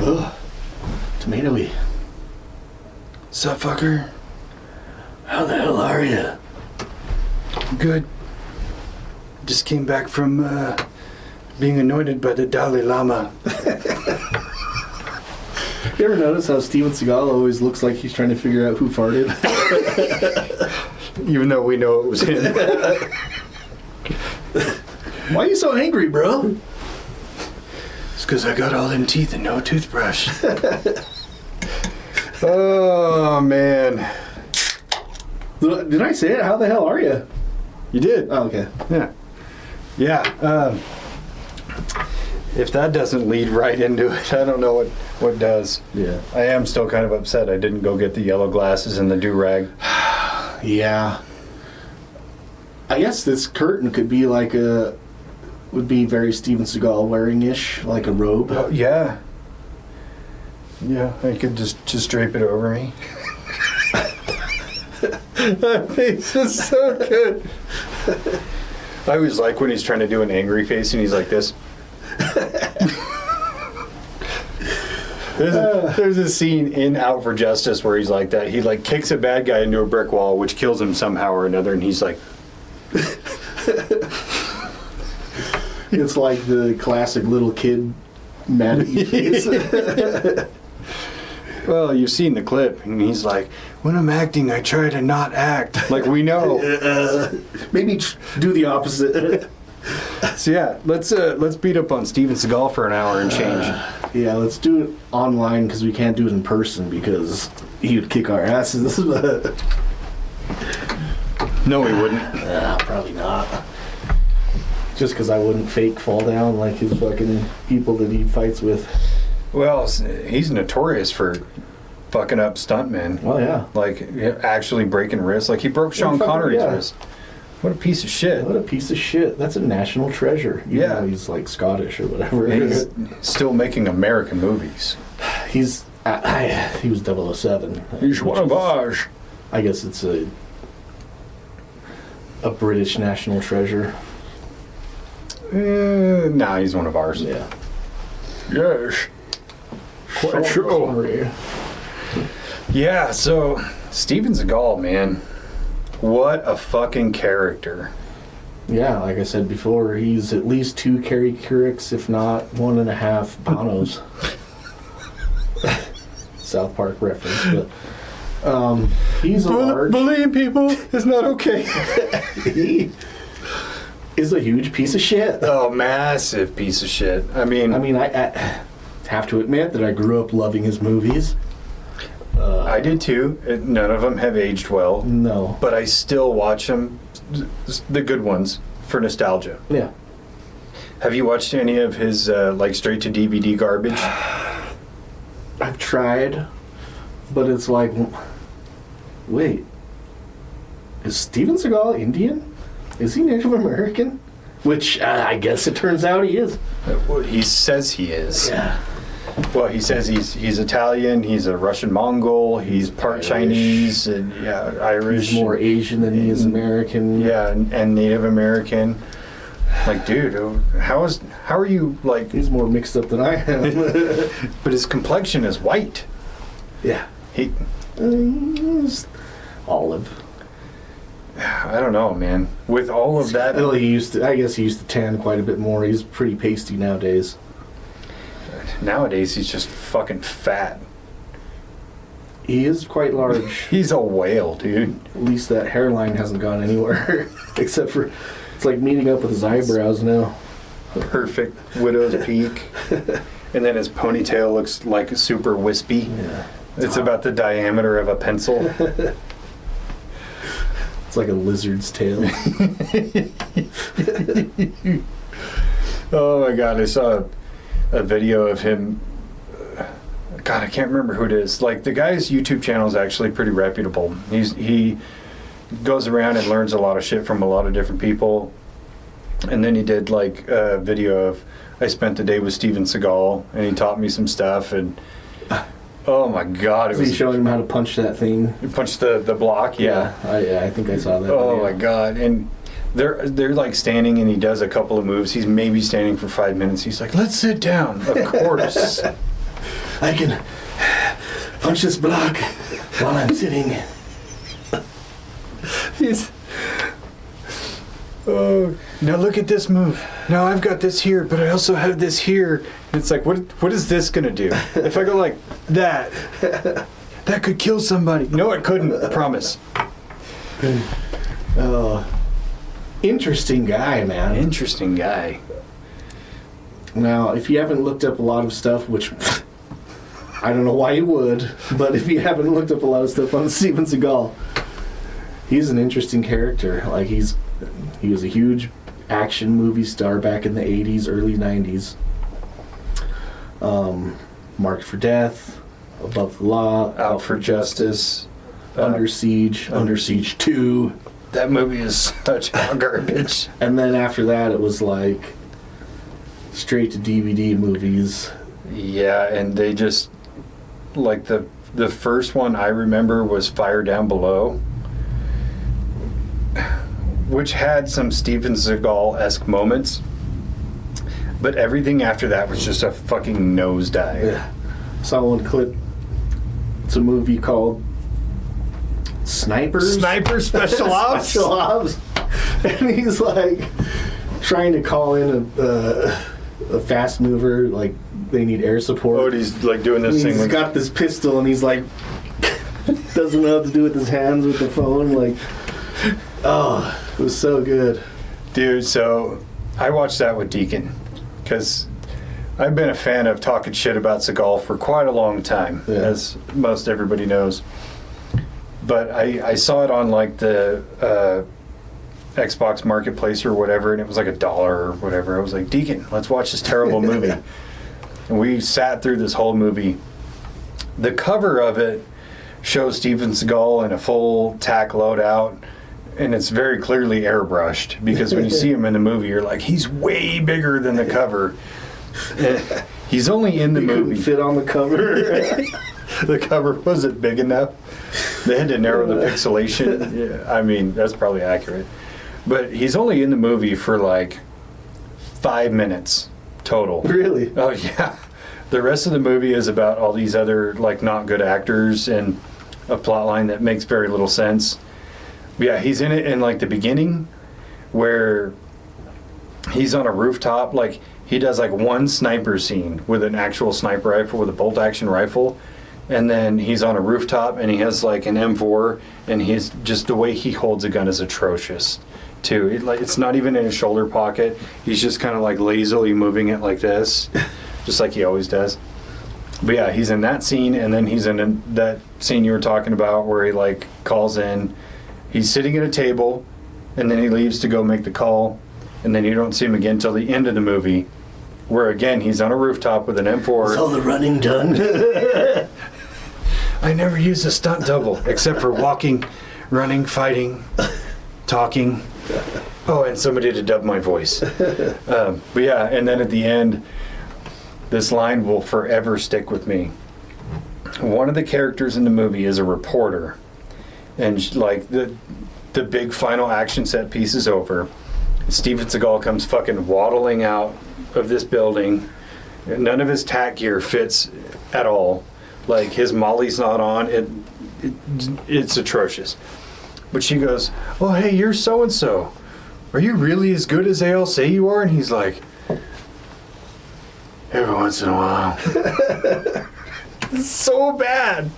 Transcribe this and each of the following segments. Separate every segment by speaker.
Speaker 1: Ugh. Tomatoey.
Speaker 2: Sup, fucker?
Speaker 1: How the hell are you?
Speaker 2: Good. Just came back from being anointed by the Dalai Lama.
Speaker 1: You ever notice how Steven Seagal always looks like he's trying to figure out who farted?
Speaker 2: Even though we know it was him.
Speaker 1: Why are you so angry, bro?
Speaker 2: It's because I got all them teeth and no toothbrush. Oh, man.
Speaker 1: Did I say it? How the hell are you?
Speaker 2: You did?
Speaker 1: Oh, okay.
Speaker 2: Yeah. Yeah. If that doesn't lead right into it, I don't know what does.
Speaker 1: Yeah.
Speaker 2: I am still kind of upset I didn't go get the yellow glasses and the do-rag.
Speaker 1: Yeah. I guess this curtain could be like would be very Steven Seagal wearing-ish, like a robe.
Speaker 2: Oh, yeah. Yeah, I could just drape it over me. That face is so good. I always like when he's trying to do an angry face and he's like this. There's a scene in Out for Justice where he's like that. He like kicks a bad guy into a brick wall, which kills him somehow or another, and he's like...
Speaker 1: It's like the classic little kid mad at you face.
Speaker 2: Well, you've seen the clip, and he's like, when I'm acting, I try to not act. Like, we know.
Speaker 1: Maybe do the opposite.
Speaker 2: So yeah, let's beat up on Steven Seagal for an hour and change.
Speaker 1: Yeah, let's do it online because we can't do it in person because he would kick our asses.
Speaker 2: No, he wouldn't.
Speaker 1: Probably not. Just because I wouldn't fake fall down like his fucking people that he fights with.
Speaker 2: Well, he's notorious for fucking up stuntmen.
Speaker 1: Oh, yeah.
Speaker 2: Like, actually breaking wrists. Like, he broke Sean Connery's wrist. What a piece of shit.
Speaker 1: What a piece of shit. That's a national treasure. Even though he's, like, Scottish or whatever.
Speaker 2: He's still making American movies.
Speaker 1: He was 007.
Speaker 2: He's one of ours.
Speaker 1: I guess it's a British national treasure.
Speaker 2: Nah, he's one of ours.
Speaker 1: Yeah.
Speaker 2: Yes. Quite sure. Yeah, so Steven Seagal, man, what a fucking character.
Speaker 1: Yeah, like I said before, he's at least 2 Kerry Courics, if not 1.5 Bonos. South Park reference, but he's a large...
Speaker 2: Bullying people is not okay.
Speaker 1: He is a huge piece of shit.
Speaker 2: Oh, massive piece of shit. I mean,
Speaker 1: I have to admit that I grew up loving his movies.
Speaker 2: I did too. None of them have aged well.
Speaker 1: No.
Speaker 2: But I still watch them, the good ones, for nostalgia.
Speaker 1: Yeah.
Speaker 2: Have you watched any of his, like, straight-to-DVD garbage?
Speaker 1: I've tried, but it's like, wait, is Steven Seagal Indian? Is he Native American? Which, I guess it turns out he is.
Speaker 2: Well, he says he is.
Speaker 1: Yeah.
Speaker 2: Well, he says he's Italian, he's a Russian Mongol, he's part Irish. Chinese, and Irish.
Speaker 1: He's more Asian than he is American.
Speaker 2: Yeah, and Native American. Like, dude, how are you, like...
Speaker 1: He's more mixed up than I am.
Speaker 2: But his complexion is white.
Speaker 1: Yeah. He's olive.
Speaker 2: I don't know, man. With all of that...
Speaker 1: Well, I guess he used to tan quite a bit more. He's pretty pasty nowadays.
Speaker 2: Nowadays, he's just fucking fat.
Speaker 1: He is quite large.
Speaker 2: He's a whale, dude.
Speaker 1: At least that hairline hasn't gone anywhere. Except for, it's like meeting up with his eyebrows now.
Speaker 2: Perfect widow's peak. And then his ponytail looks like super wispy.
Speaker 1: Yeah.
Speaker 2: It's about the diameter of a pencil.
Speaker 1: It's like a lizard's tail.
Speaker 2: Oh my god, I saw a video of him. God, I can't remember who it is. Like, the guy's YouTube channel is actually pretty reputable. He goes around and learns a lot of shit from a lot of different people. And then he did like a video of, I spent the day with Steven Seagal, and he taught me some stuff, and oh my god,
Speaker 1: He showing him how to punch that thing.
Speaker 2: Punch the block, yeah.
Speaker 1: I think I saw that.
Speaker 2: Oh
Speaker 1: video.
Speaker 2: my god. And they're like standing, and he does a couple of moves. He's maybe standing for 5 minutes. He's like, let's sit down. Of course.
Speaker 1: I can punch this block while I'm sitting.
Speaker 2: He's... Oh, now look at this move. Now I've got this here, but I also have this here. And it's like, what is this gonna do? If I go like that, that could kill somebody. No, it couldn't. I promise.
Speaker 1: Interesting guy, man.
Speaker 2: Interesting guy.
Speaker 1: Now, if you haven't looked up a lot of stuff, which I don't know why you would, but if you haven't looked up a lot of stuff on Steven Seagal, he's an interesting character. Like he was a huge action movie star back in the 80s, early 90s. Marked for Death, Above the Law,
Speaker 2: Out for Justice,
Speaker 1: Under Siege 2.
Speaker 2: That movie is such hot garbage.
Speaker 1: And then after that, it was like straight to DVD movies.
Speaker 2: Yeah, and they just, like the first one I remember was Fire Down Below, which had some Steven Seagal-esque moments, but everything after that was just a fucking nosedive.
Speaker 1: Yeah. Saw one clip. It's a movie called Sniper
Speaker 2: Special Ops.
Speaker 1: Special Ops. And he's like trying to call in a fast mover, like they need air support.
Speaker 2: Oh, and he's like doing this thing.
Speaker 1: He's got this pistol and he's like doesn't know what to do with his hands with the phone. Like, oh, it was so good.
Speaker 2: Dude, so I watched that with Deacon because I've been a fan of talking shit about Seagal for quite a long time, as most everybody knows. But I saw it on like the Xbox Marketplace or whatever, and it was like $1 or whatever. I was like, Deacon, let's watch this terrible movie. And we sat through this whole movie. The cover of it shows Steven Seagal in a full tack loadout, and it's very clearly airbrushed because when you see him in the movie, you're like, he's way bigger than the cover. He's only in the movie.
Speaker 1: Couldn't fit on the cover.
Speaker 2: The cover wasn't big enough. They had to narrow the pixelation. Yeah, I mean, that's probably accurate. But he's only in the movie for like 5 minutes total.
Speaker 1: Really?
Speaker 2: Oh, yeah. The rest of the movie is about all these other like not good actors and a plot line that makes very little sense. But yeah, he's in it in like the beginning where he's on a rooftop. Like he does like one sniper scene with an actual sniper rifle, with a bolt action rifle. And then he's on a rooftop and he has like an M4, and he's just, the way he holds a gun is atrocious too. It's not even in his shoulder pocket. He's just kind of like lazily moving it like this, just like he always does. But yeah, he's in that scene, and then he's in that scene you were talking about where he like calls in. He's sitting at a table, and then he leaves to go make the call, and then you don't see him again till the end of the movie, where again he's on a rooftop with an M4.
Speaker 1: Is all the running done?
Speaker 2: I never use a stunt double except for walking, running, fighting, talking. Oh, and somebody to dub my voice. But yeah, and then at the end, this line will forever stick with me. One of the characters in the movie is a reporter, and like the big final action set piece is over. Steven Seagal comes fucking waddling out of this building. None of his tack gear fits at all. Like his molly's not on. It's atrocious. But she goes, "Oh, hey, you're so and so. Are you really as good as they all say you are?" And he's like, "Every once in a while." It's so bad.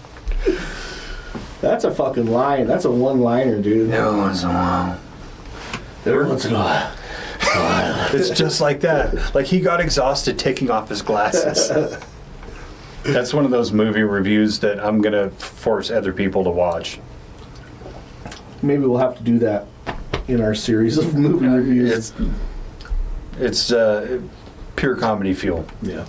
Speaker 1: That's a fucking line. That's a one-liner, dude.
Speaker 2: Every once in a while.
Speaker 1: Every once in a while.
Speaker 2: It's just like that. Like he got exhausted taking off his glasses. That's one of those movie reviews that I'm going to force other people to watch.
Speaker 1: Maybe we'll have to do that in our series of movie reviews.
Speaker 2: It's pure comedy fuel.
Speaker 1: Yeah.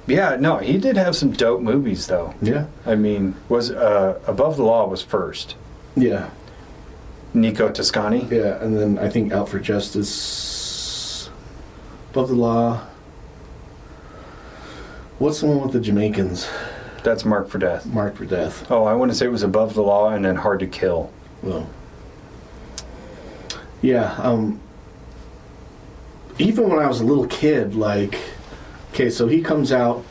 Speaker 2: Yeah, no, he did have some dope movies, though.
Speaker 1: Yeah.
Speaker 2: I mean, was Above the Law was first.
Speaker 1: Yeah.
Speaker 2: Nico Toscani.
Speaker 1: Yeah, and then I think Out for Justice, Above the Law. What's the one with the Jamaicans?
Speaker 2: That's Marked for Death.
Speaker 1: Marked for Death.
Speaker 2: Oh, I want to say it was Above the Law and then Hard to Kill.
Speaker 1: Well. Yeah, even when I was a little kid, like, okay, so he comes out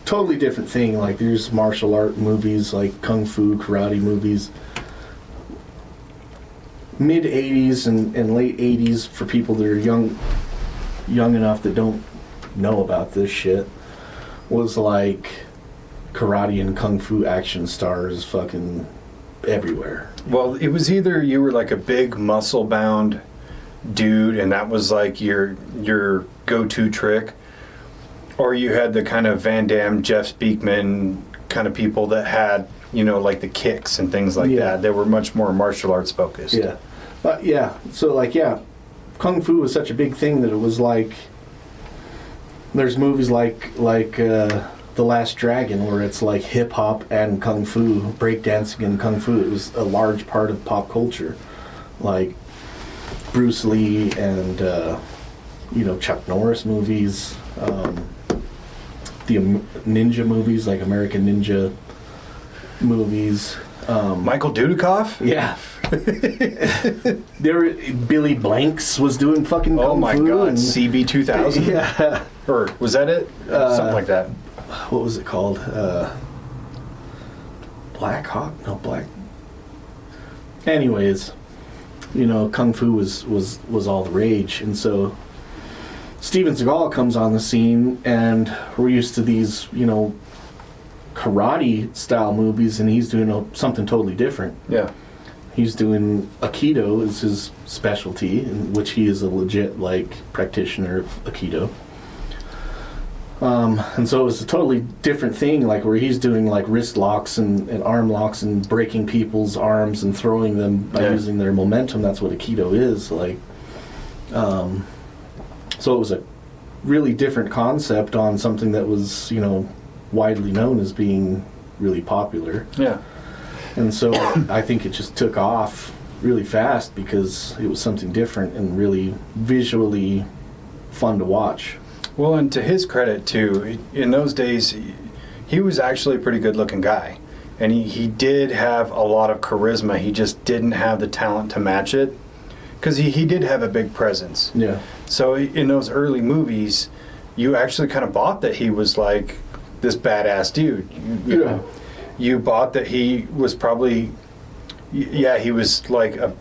Speaker 1: totally different thing. Like there's martial art movies, like kung fu, karate movies. Mid 80s and late 80s for people that are young enough that don't know about this shit was like karate and kung fu action stars fucking everywhere.
Speaker 2: Well, it was either you were like a big muscle bound dude and that was like your go-to trick, or you had the kind of Van Damme, Jeff Speakman kind of people that had, you know, like the kicks and things like that. They were much more martial arts focused.
Speaker 1: Yeah. So like, kung fu was such a big thing that it was like, there's movies like The Last Dragon, where it's like hip hop and kung fu, breakdancing and kung fu. It was a large part of pop culture, like Bruce Lee and Chuck Norris movies, the ninja movies like American Ninja movies.
Speaker 2: Michael Dudikoff?
Speaker 1: Yeah. Billy Blanks was doing fucking kung fu.
Speaker 2: Oh my god, CB 2000?
Speaker 1: Yeah.
Speaker 2: Or was that it? Something like that.
Speaker 1: What was it called? Black Hawk? No, Black. Anyways, kung fu was all the rage, and so Steven Seagal comes on the scene, and we're used to these, karate style movies, and he's doing something totally different.
Speaker 2: Yeah.
Speaker 1: He's doing Aikido is his specialty, in which he is a legit practitioner of Aikido. And so it was a totally different thing, where he's doing wrist locks and arm locks and breaking people's arms and throwing them by using their momentum. That's what Aikido is so it was a really different concept on something that was, widely known as being really popular.
Speaker 2: Yeah.
Speaker 1: And so I think it just took off really fast because it was something different and really visually fun to watch.
Speaker 2: Well, and to his credit, too, in those days, he was actually a pretty good-looking guy. And he did have a lot of charisma. He just didn't have the talent to match it. Because he did have a big presence.
Speaker 1: Yeah.
Speaker 2: So in those early movies, you actually kind of bought that he was like this badass dude. You know, you bought that he was probably, he was like a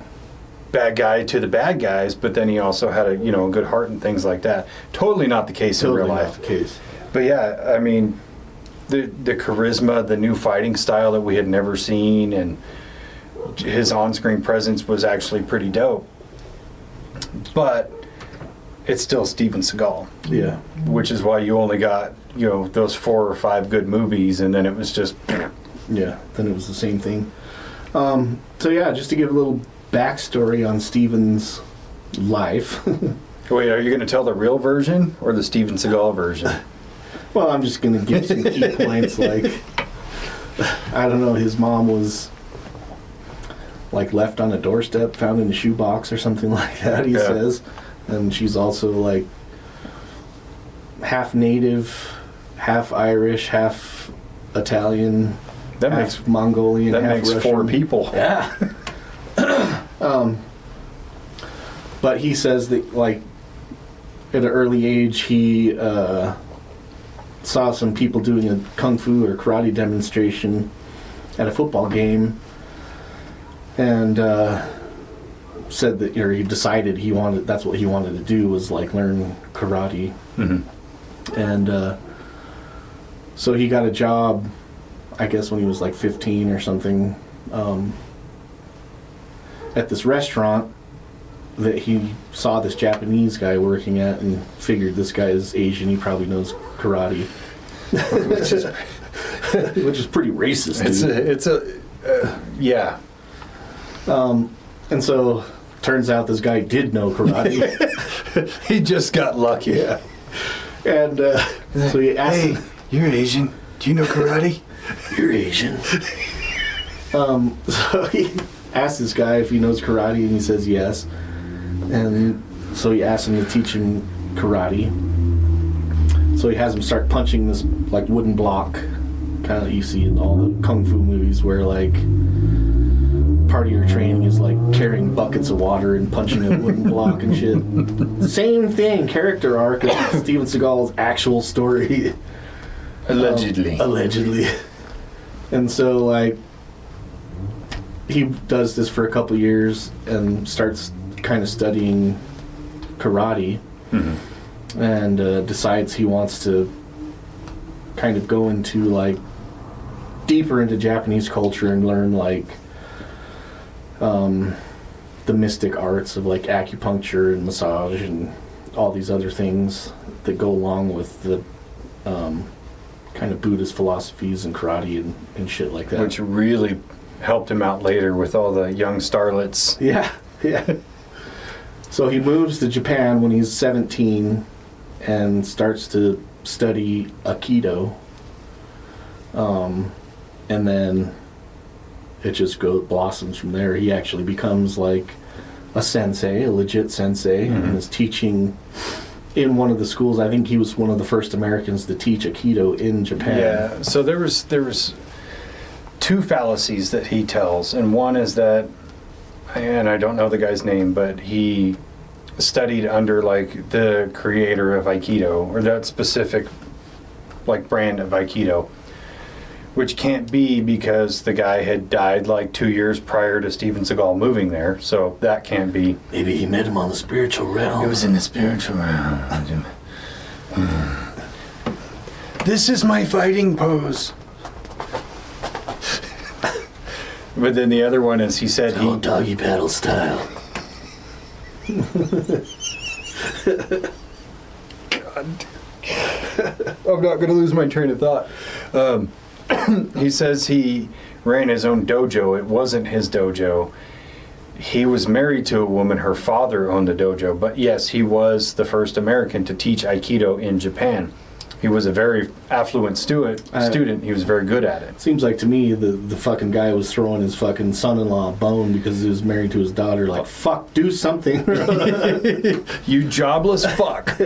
Speaker 2: bad guy to the bad guys, but then he also had a good heart and things like that. Totally not the case in real life.
Speaker 1: Not the case.
Speaker 2: But yeah, I mean, the charisma, the new fighting style that we had never seen, and his on-screen presence was actually pretty dope. But it's still Steven Seagal.
Speaker 1: Yeah.
Speaker 2: Which is why you only got, those 4 or 5 good movies, and then it was just...
Speaker 1: Yeah, then it was the same thing. Just to give a little backstory on Steven's life.
Speaker 2: Wait, are you going to tell the real version or the Steven Seagal version?
Speaker 1: Well, I'm just going to give some key points, I don't know, his mom was... left on a doorstep, found in a shoebox or something like that, he says. And she's also half native, half Irish, half Italian, half Mongolian,
Speaker 2: that
Speaker 1: half
Speaker 2: makes
Speaker 1: Russian.
Speaker 2: 4 people.
Speaker 1: Yeah. But he says that at an early age he saw some people doing a kung fu or karate demonstration at a football game. And said that he decided that's what he wanted to do was learn karate.
Speaker 2: Mm-hmm.
Speaker 1: And so he got a job, I guess when he was 15 or something, at this restaurant that he saw this Japanese guy working at and figured this guy is Asian, he probably knows karate. Which is pretty racist.
Speaker 2: Yeah.
Speaker 1: And so turns out this guy did know karate.
Speaker 2: He just got lucky.
Speaker 1: Yeah. And so he asked him,
Speaker 2: you're Asian. Do you know karate?
Speaker 1: You're Asian. So he asked this guy if he knows karate, and he says yes. And so he asked him to teach him karate. So he has him start punching this wooden block, kind of you see in all the kung fu movies where part of your training is carrying buckets of water and punching a wooden block and shit. Same thing, character arc of Steven Seagal's actual story.
Speaker 2: Allegedly.
Speaker 1: Allegedly. And so, like, he does this for a couple years and starts kind of studying karate, and decides he wants to kind of go into, like, deeper into Japanese culture and learn, like, the mystic arts of, like, acupuncture and massage and all these other things that go along with the kind of Buddhist philosophies and karate and shit like that.
Speaker 2: Which really helped him out later with all the young starlets.
Speaker 1: Yeah. So he moves to Japan when he's 17 and starts to study Aikido. And then it just blossoms from there. He actually becomes like a sensei, a legit sensei, and is teaching in one of the schools. I think he was one of the first Americans to teach Aikido in Japan.
Speaker 2: Yeah, so there was two fallacies that he tells, and one is that, and I don't know the guy's name, but he studied under like the creator of Aikido, or that specific like brand of Aikido, which can't be because the guy had died like 2 years prior to Steven Seagal moving there, so that can't be.
Speaker 1: Maybe he met him on the spiritual realm.
Speaker 2: It was in the spiritual realm. This is my fighting pose. But then the other one is he said
Speaker 1: he doggy paddle style.
Speaker 2: God. I'm not going to lose my train of thought. He says he ran his own dojo. It wasn't his dojo. He was married to a woman. Her father owned the dojo. But yes, he was the first American to teach Aikido in Japan. He was a very affluent student. He was very good at it.
Speaker 1: Seems like to me the fucking guy was throwing his fucking son-in-law a bone because he was married to his daughter. Like, fuck, do something.
Speaker 2: You jobless fuck.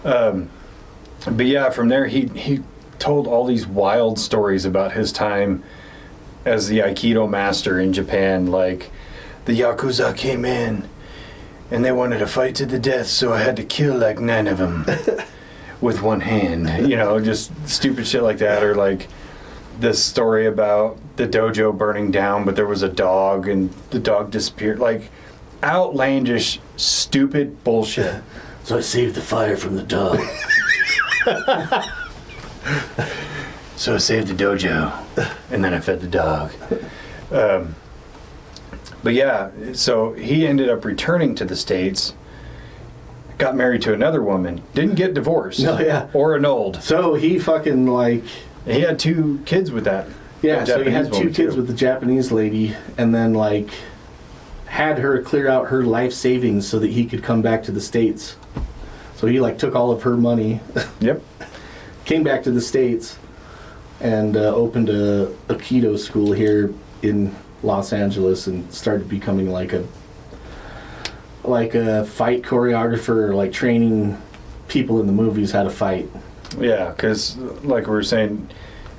Speaker 2: But yeah, from there he told all these wild stories about his time as the Aikido master in Japan. Like, the Yakuza came in and they wanted to fight to the death, so I had to kill like 9 of them with one hand. You know, just stupid shit like that. Or like this story about the dojo burning down, but there was a dog and the dog disappeared. Like, outlandish, stupid bullshit.
Speaker 1: So I saved the fire from the dog.
Speaker 2: So I saved the dojo, and then I fed the dog. But yeah, so he ended up returning to the States, got married to another woman, didn't get divorced.
Speaker 1: No, yeah.
Speaker 2: Or annulled.
Speaker 1: So he fucking, like...
Speaker 2: He had 2 kids with that.
Speaker 1: Yeah, so he had 2 kids with the Japanese lady, and then, like, had her clear out her life savings so that he could come back to the States. So he, like, took all of her money.
Speaker 2: Yep.
Speaker 1: Came back to the States and opened a Aikido school here in Los Angeles and started becoming like a fight choreographer, like training people in the movies how to fight.
Speaker 2: Yeah, because like we were saying,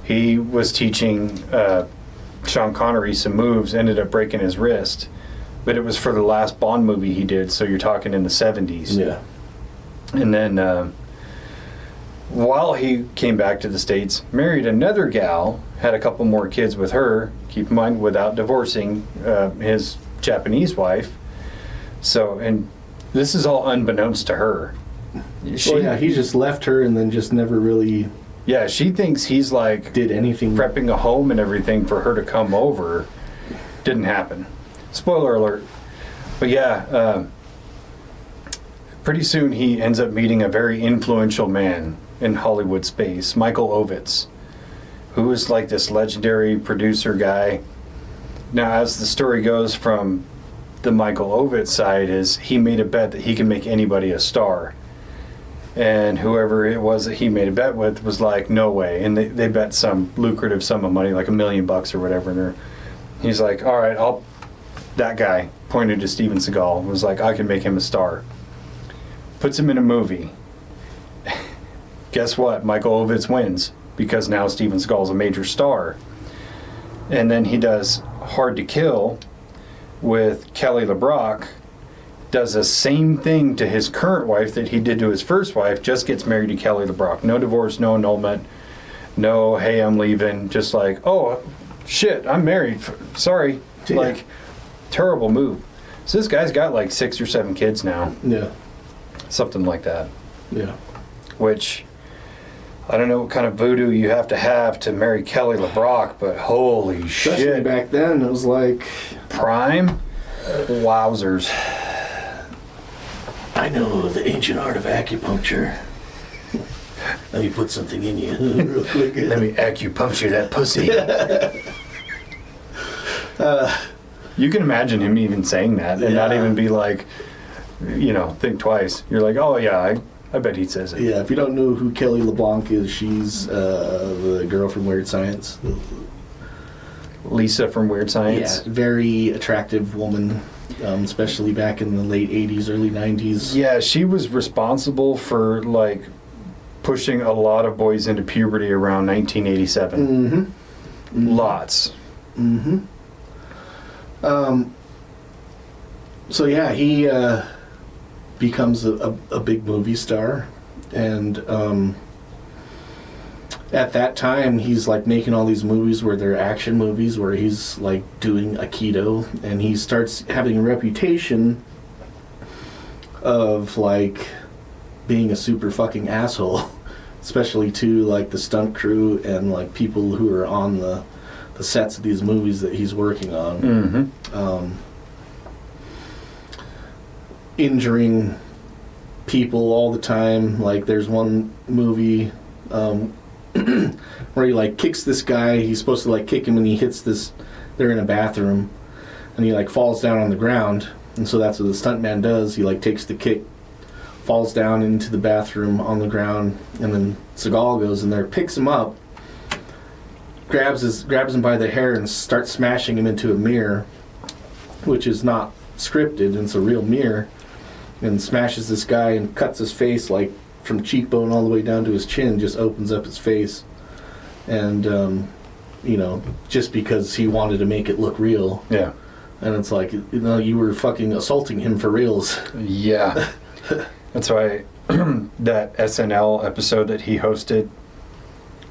Speaker 2: he was teaching Sean Connery some moves, ended up breaking his wrist, but it was for the last Bond movie he did, so you're talking in the 70s.
Speaker 1: Yeah.
Speaker 2: And then while he came back to the States, married another gal, had a couple more kids with her, keep in mind, without divorcing his Japanese wife. So, and this is all unbeknownst to her.
Speaker 1: He just left her and then just never really...
Speaker 2: Yeah, she thinks he's like...
Speaker 1: Did anything.
Speaker 2: Prepping a home and everything for her to come over. Didn't happen. Spoiler alert. But yeah, pretty soon he ends up meeting a very influential man in Hollywood space, Michael Ovitz, who is like this legendary producer guy. Now, as the story goes from the Michael Ovitz side, is he made a bet that he can make anybody a star. And whoever it was that he made a bet with was like, no way. And they bet some lucrative sum of money, like $1 million or whatever. And he's like, all right, that guy pointed to Steven Seagal, was like, I can make him a star. Puts him in a movie. Guess what? Michael Ovitz wins because now Steven Seagal's a major star. And then he does Hard to Kill with Kelly LeBrock, does the same thing to his current wife that he did to his first wife, just gets married to Kelly LeBrock. No divorce, no annulment. no, hey, I'm leaving. Just like, oh, shit, I'm married. Sorry.
Speaker 1: Yeah.
Speaker 2: Like, terrible move. So this guy's got like 6 or 7 kids now.
Speaker 1: Yeah.
Speaker 2: Something like that.
Speaker 1: Yeah.
Speaker 2: Which, I don't know what kind of voodoo you have to marry Kelly LeBrock, but holy
Speaker 1: Especially
Speaker 2: shit.
Speaker 1: back then, it was like...
Speaker 2: Prime? Wowzers.
Speaker 1: I know the ancient art of acupuncture. Let me put something in you real quick.
Speaker 2: Let me acupuncture that pussy. You can imagine him even saying that and not even be like, think twice. You're like, oh yeah, I bet he says it.
Speaker 1: Yeah, if you don't know who Kelly LeBlanc is, she's the girl from Weird Science.
Speaker 2: Lisa from Weird Science.
Speaker 1: Yeah, very attractive woman, especially back in the late 80s, early 90s.
Speaker 2: Yeah, she was responsible for like pushing a lot of boys into puberty around 1987.
Speaker 1: Mm-hmm. Mm-hmm.
Speaker 2: Lots.
Speaker 1: Mm-hmm. So yeah, he becomes a big movie star, and at that time he's like making all these movies where they're action movies where he's like doing aikido, and he starts having a reputation of like being a super fucking asshole, especially to like the stunt crew and like people who are on the sets of these movies that he's working on.
Speaker 2: Mm-hmm.
Speaker 1: Injuring people all the time. Like there's one movie where he like kicks this guy. He's supposed to like kick him, and he hits this. They're in a bathroom, and he like falls down on the ground. And so that's what the stuntman does. He like takes the kick, falls down into the bathroom on the ground, and then Seagal goes in there, picks him up, grabs him by the hair, and starts smashing him into a mirror, which is not scripted, and it's a real mirror, and smashes this guy and cuts his face like from cheekbone all the way down to his chin, just opens up his face, and just because he wanted to make it look real.
Speaker 2: Yeah.
Speaker 1: And it's like, you were fucking assaulting him for reals.
Speaker 2: Yeah. That's why that SNL episode that he hosted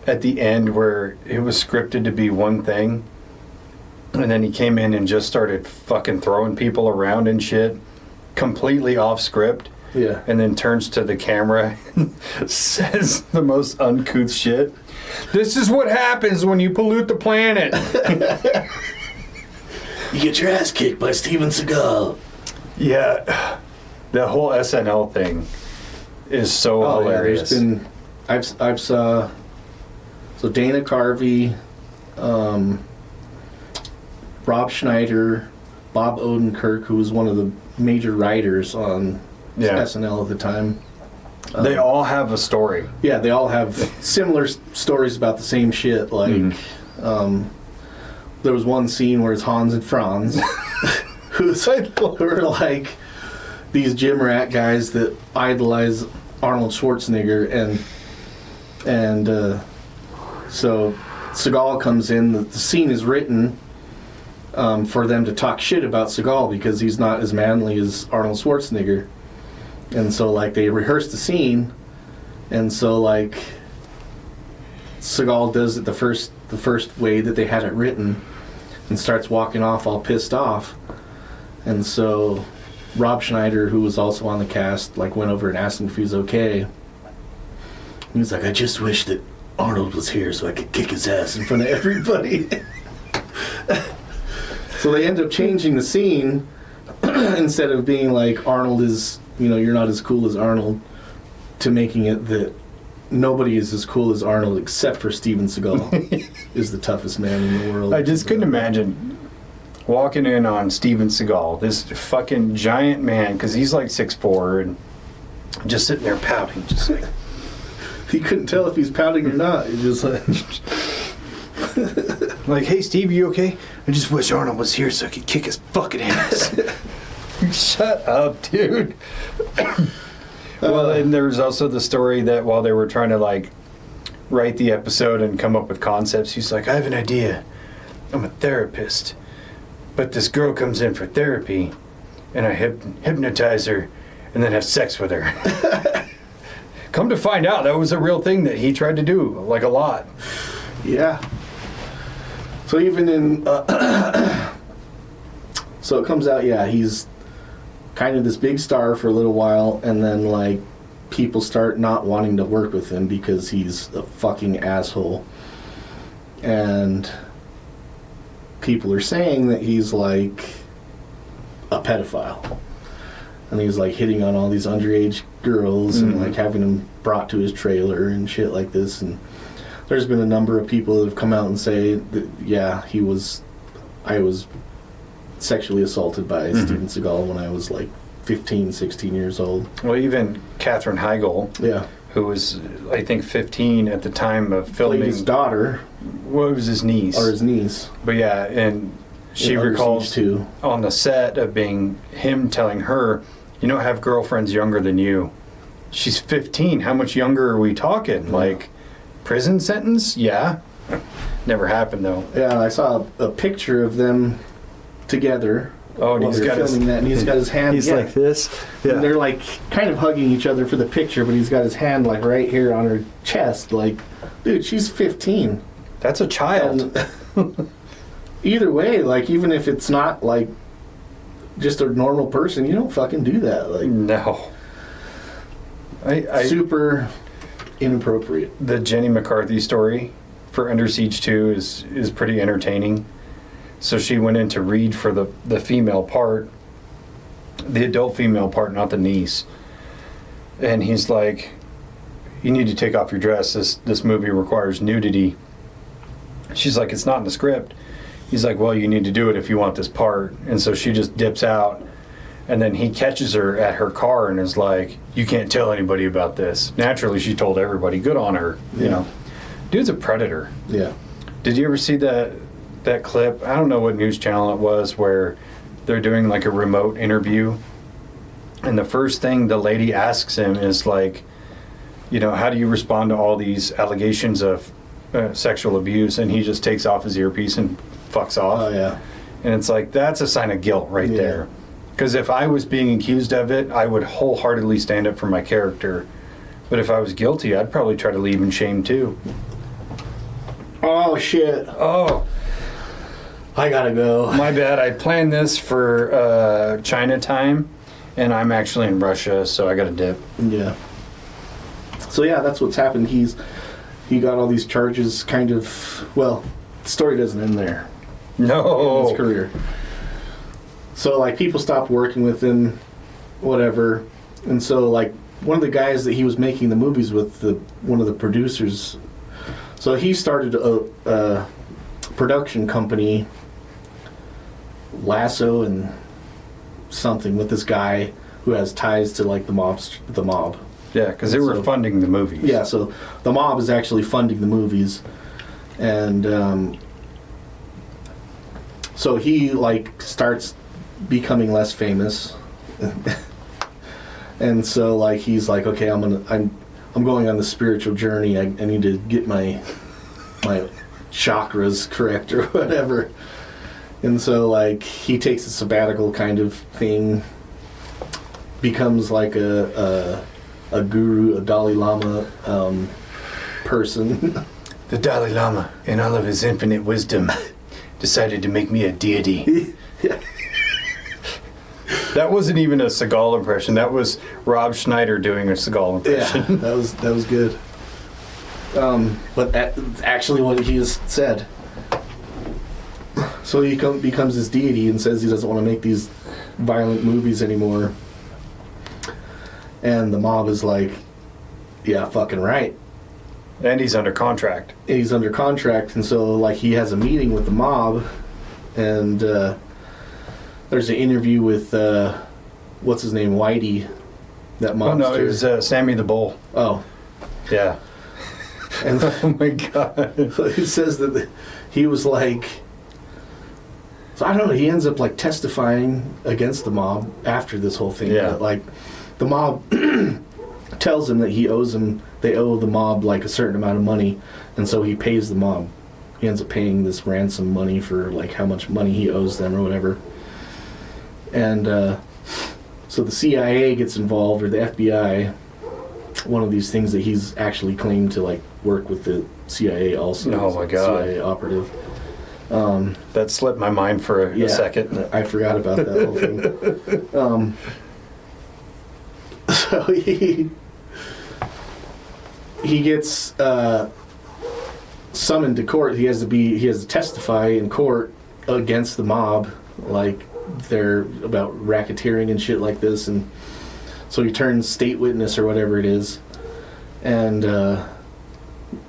Speaker 2: at the end, where it was scripted to be one thing, and then he came in and just started fucking throwing people around and shit, completely off script.
Speaker 1: Yeah.
Speaker 2: And then turns to the camera and says the most uncouth shit. This is what happens when you pollute the planet.
Speaker 1: You get your ass kicked by Steven Seagal.
Speaker 2: Yeah. The whole SNL thing is so hilarious.
Speaker 1: Yeah, there's been... I've saw... So Dana Carvey, Rob Schneider, Bob Odenkirk, who was one of the major writers on SNL at the time.
Speaker 2: They all have a story.
Speaker 1: Yeah, they all have similar stories about the same shit. Like, there was one scene where it's Hans and Franz, who are like these gym rat guys that idolize Arnold Schwarzenegger, and so Seagal comes in. The scene is written for them to talk shit about Seagal because he's not as manly as Arnold Schwarzenegger. And so, like, they rehearse the scene, and so, like, Seagal does it the first way that they had it written, and starts walking off all pissed off. And so Rob Schneider, who was also on the cast, like, went over and asked him if he was okay. He was like, I just wish that Arnold was here so I could kick his ass in front of everybody. So they end up changing the scene. Instead of being like, Arnold is, you're not as cool as Arnold, to making it that nobody is as cool as Arnold except for Steven Seagal is the toughest man in the world.
Speaker 2: I just couldn't imagine walking in on Steven Seagal, this fucking giant man, because he's like 6'4", and just sitting there pouting, just like...
Speaker 1: He couldn't tell if he's pouting or not. He just like...
Speaker 2: Like, hey, Steve, you okay? I just wish Arnold was here so I could kick his fucking ass. Shut up, dude. Well, and there's also the story that while they were trying to, like, write the episode and come up with concepts, he's like, I have an idea. I'm a therapist. But this girl comes in for therapy, and I hypnotize her and then have sex with her. Come to find out, that was a real thing that he tried to do, like a lot.
Speaker 1: Yeah. So even in... so it comes out, yeah, he's kind of this big star for a little while, and then, like, people start not wanting to work with him because he's a fucking asshole. And people are saying that he's, like, a pedophile. And he's, like, hitting on all these underage girls and, like, having them brought to his trailer and shit like this. And there's been a number of people that have come out and say that, yeah, I was sexually assaulted by Steven Seagal when I was, like, 15, 16 years old.
Speaker 2: Well, even Katherine Heigl,
Speaker 1: yeah,
Speaker 2: who was, I think, 15 at the time of filming.
Speaker 1: Played his daughter.
Speaker 2: Well, it was his niece.
Speaker 1: Or his niece.
Speaker 2: But yeah, and she recalls
Speaker 1: too.
Speaker 2: On the set of being him telling her, you don't have girlfriends younger than you. She's 15. How much younger are we talking? Yeah. Like, prison sentence? Yeah. Never happened, though.
Speaker 1: Yeah, I saw a picture of them together.
Speaker 2: Oh, and he's got
Speaker 1: filming that, and he's got his hand.
Speaker 3: He's like this. Yeah.
Speaker 1: And they're like kind of hugging each other for the picture, but he's got his hand like right here on her chest. Like, dude, she's 15.
Speaker 2: That's a child.
Speaker 1: And either way, like, even if it's not like just a normal person, you don't fucking do that. Like,
Speaker 2: no. I
Speaker 1: super inappropriate.
Speaker 2: The Jenny McCarthy story for Under Siege 2 is pretty entertaining. So she went in to read for the female part, the adult female part, not the niece. And he's like, you need to take off your dress. This movie requires nudity. She's like, it's not in the script. He's like, well, you need to do it if you want this part. And so she just dips out. And then he catches her at her car and is like, you can't tell anybody about this. Naturally, she told everybody. Good on her. You know, dude's a predator.
Speaker 1: Yeah.
Speaker 2: Did you ever see that clip? I don't know what news channel it was, where they're doing like a remote interview, and the first thing the lady asks him is like, you know, how do you respond to all these allegations of sexual abuse? And he just takes off his earpiece and fucks off.
Speaker 1: Oh yeah.
Speaker 2: And it's like, that's a sign of guilt right there. Because if I was being accused of it, I would wholeheartedly stand up for my character. But if I was guilty, I'd probably try to leave in shame too.
Speaker 1: Oh shit.
Speaker 2: Oh,
Speaker 1: I gotta go.
Speaker 2: my bad. I planned this for China time, and I'm actually in Russia, so I gotta dip.
Speaker 1: Yeah. So yeah, that's what's happened. He got all these charges kind of, well, the story doesn't end there.
Speaker 2: No.
Speaker 1: In his career. So like people stopped working with him, whatever. And so like one of the guys that he was making the movies with, one of the producers, so he started a production company, Lasso and something, with this guy who has ties to like the mob.
Speaker 2: Yeah, because they were funding the movies.
Speaker 1: Yeah, so the mob is actually funding the movies, and so he like starts becoming less famous, and so like he's like, okay, I'm going on the spiritual journey. I need to get my chakras correct or whatever. And so like he takes a sabbatical kind of thing, becomes like a guru, a Dalai Lama person.
Speaker 2: The Dalai Lama, in all of his infinite wisdom, decided to make me a deity.
Speaker 1: Yeah.
Speaker 2: That wasn't even a Seagal impression. That was Rob Schneider doing a Seagal impression.
Speaker 1: Yeah, that was good. But that's actually what he has said. So he becomes his deity and says he doesn't want to make these violent movies anymore. And the mob is like, yeah, fucking right.
Speaker 2: And he's under contract.
Speaker 1: He's under contract, and so like he has a meeting with the mob, and there's an interview with what's his name, Whitey, that mobster.
Speaker 2: Oh no, it was Sammy the Bull.
Speaker 1: Oh,
Speaker 2: yeah.
Speaker 1: And
Speaker 2: oh my god.
Speaker 1: So he says that he was like, so I don't know. He ends up like testifying against the mob after this whole thing.
Speaker 2: Yeah.
Speaker 1: But, like the mob tells him that they owe the mob like a certain amount of money, and so he pays the mob. He ends up paying this ransom money for like how much money he owes them or whatever. And so the CIA gets involved, or the FBI, one of these things that he's actually claimed to like work with the CIA also.
Speaker 2: Oh my God.
Speaker 1: CIA operative.
Speaker 2: That slipped my mind for a second.
Speaker 1: I forgot about that whole thing. So he gets summoned to court. He has to testify in court against the mob, like they're about racketeering and shit like this, and so he turns state witness or whatever it is, and the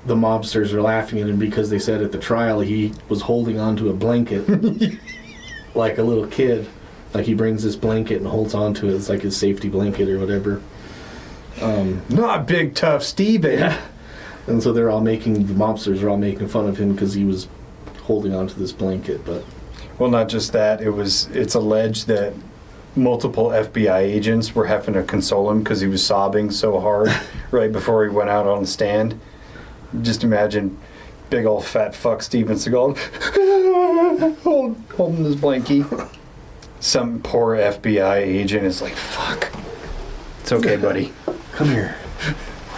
Speaker 1: mobsters are laughing at him because they said at the trial he was holding onto a blanket like a little kid. Like he brings this blanket and holds onto it. It's like his safety blanket or whatever.
Speaker 2: Not big tough Steven.
Speaker 1: Yeah. And so the mobsters are all making fun of him because he was holding onto this blanket. But
Speaker 2: well, not just that. It's alleged that multiple FBI agents were having to console him because he was sobbing so hard right before he went out on the stand. Just imagine big old fat fuck Steven Seagal holding his blankie. Some poor FBI agent is like, fuck. It's okay, buddy.
Speaker 1: Come here.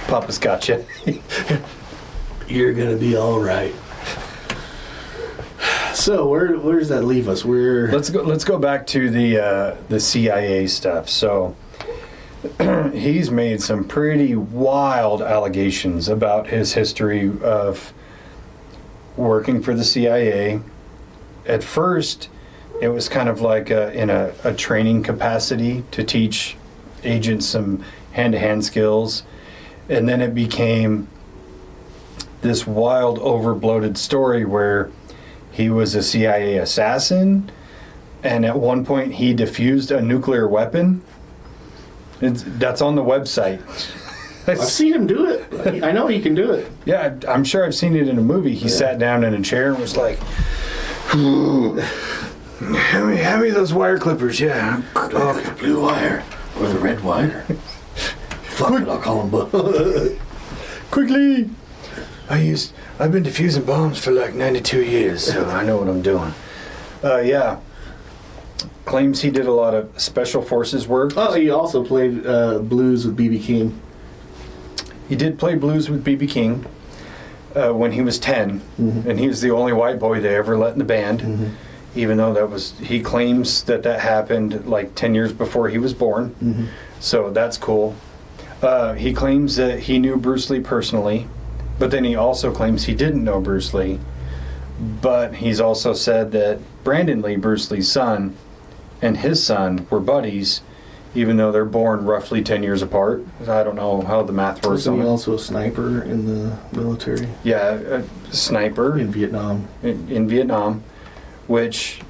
Speaker 2: Papa's got you.
Speaker 1: You're going to be all right. So where does that leave us?
Speaker 2: Let's go back to the CIA stuff. So he's made some pretty wild allegations about his history of working for the CIA. At first, it was kind of like in a training capacity to teach agents some hand-to-hand skills. And then it became this wild, over-bloated story where he was a CIA assassin, and at one point he defused a nuclear weapon. That's on the website.
Speaker 1: I've seen him do it. I know he can do it.
Speaker 2: Yeah, I'm sure I've seen it in a movie. He sat down in a chair and was like, hand me those wire clippers, yeah.
Speaker 1: Oh, the blue wire or the red wire. Fuck it, I'll call him both.
Speaker 2: Quickly! I've been defusing bombs for like 92 years, so I know what I'm doing. Yeah. Claims he did a lot of special forces work.
Speaker 1: Oh, he also played blues with B.B. King.
Speaker 2: He did play blues with B.B. King when he was 10, and he was the only white boy they ever let in the band, even though he claims that happened like 10 years before he was born, so that's cool. He claims that he knew Bruce Lee personally, but then he also claims he didn't know Bruce Lee, but he's also said that Brandon Lee, Bruce Lee's son, and his son were buddies, even though they're born roughly 10 years apart. I don't know how the math works.
Speaker 1: Wasn't he also a sniper in the military?
Speaker 2: Yeah, a sniper.
Speaker 1: In Vietnam.
Speaker 2: In Vietnam, which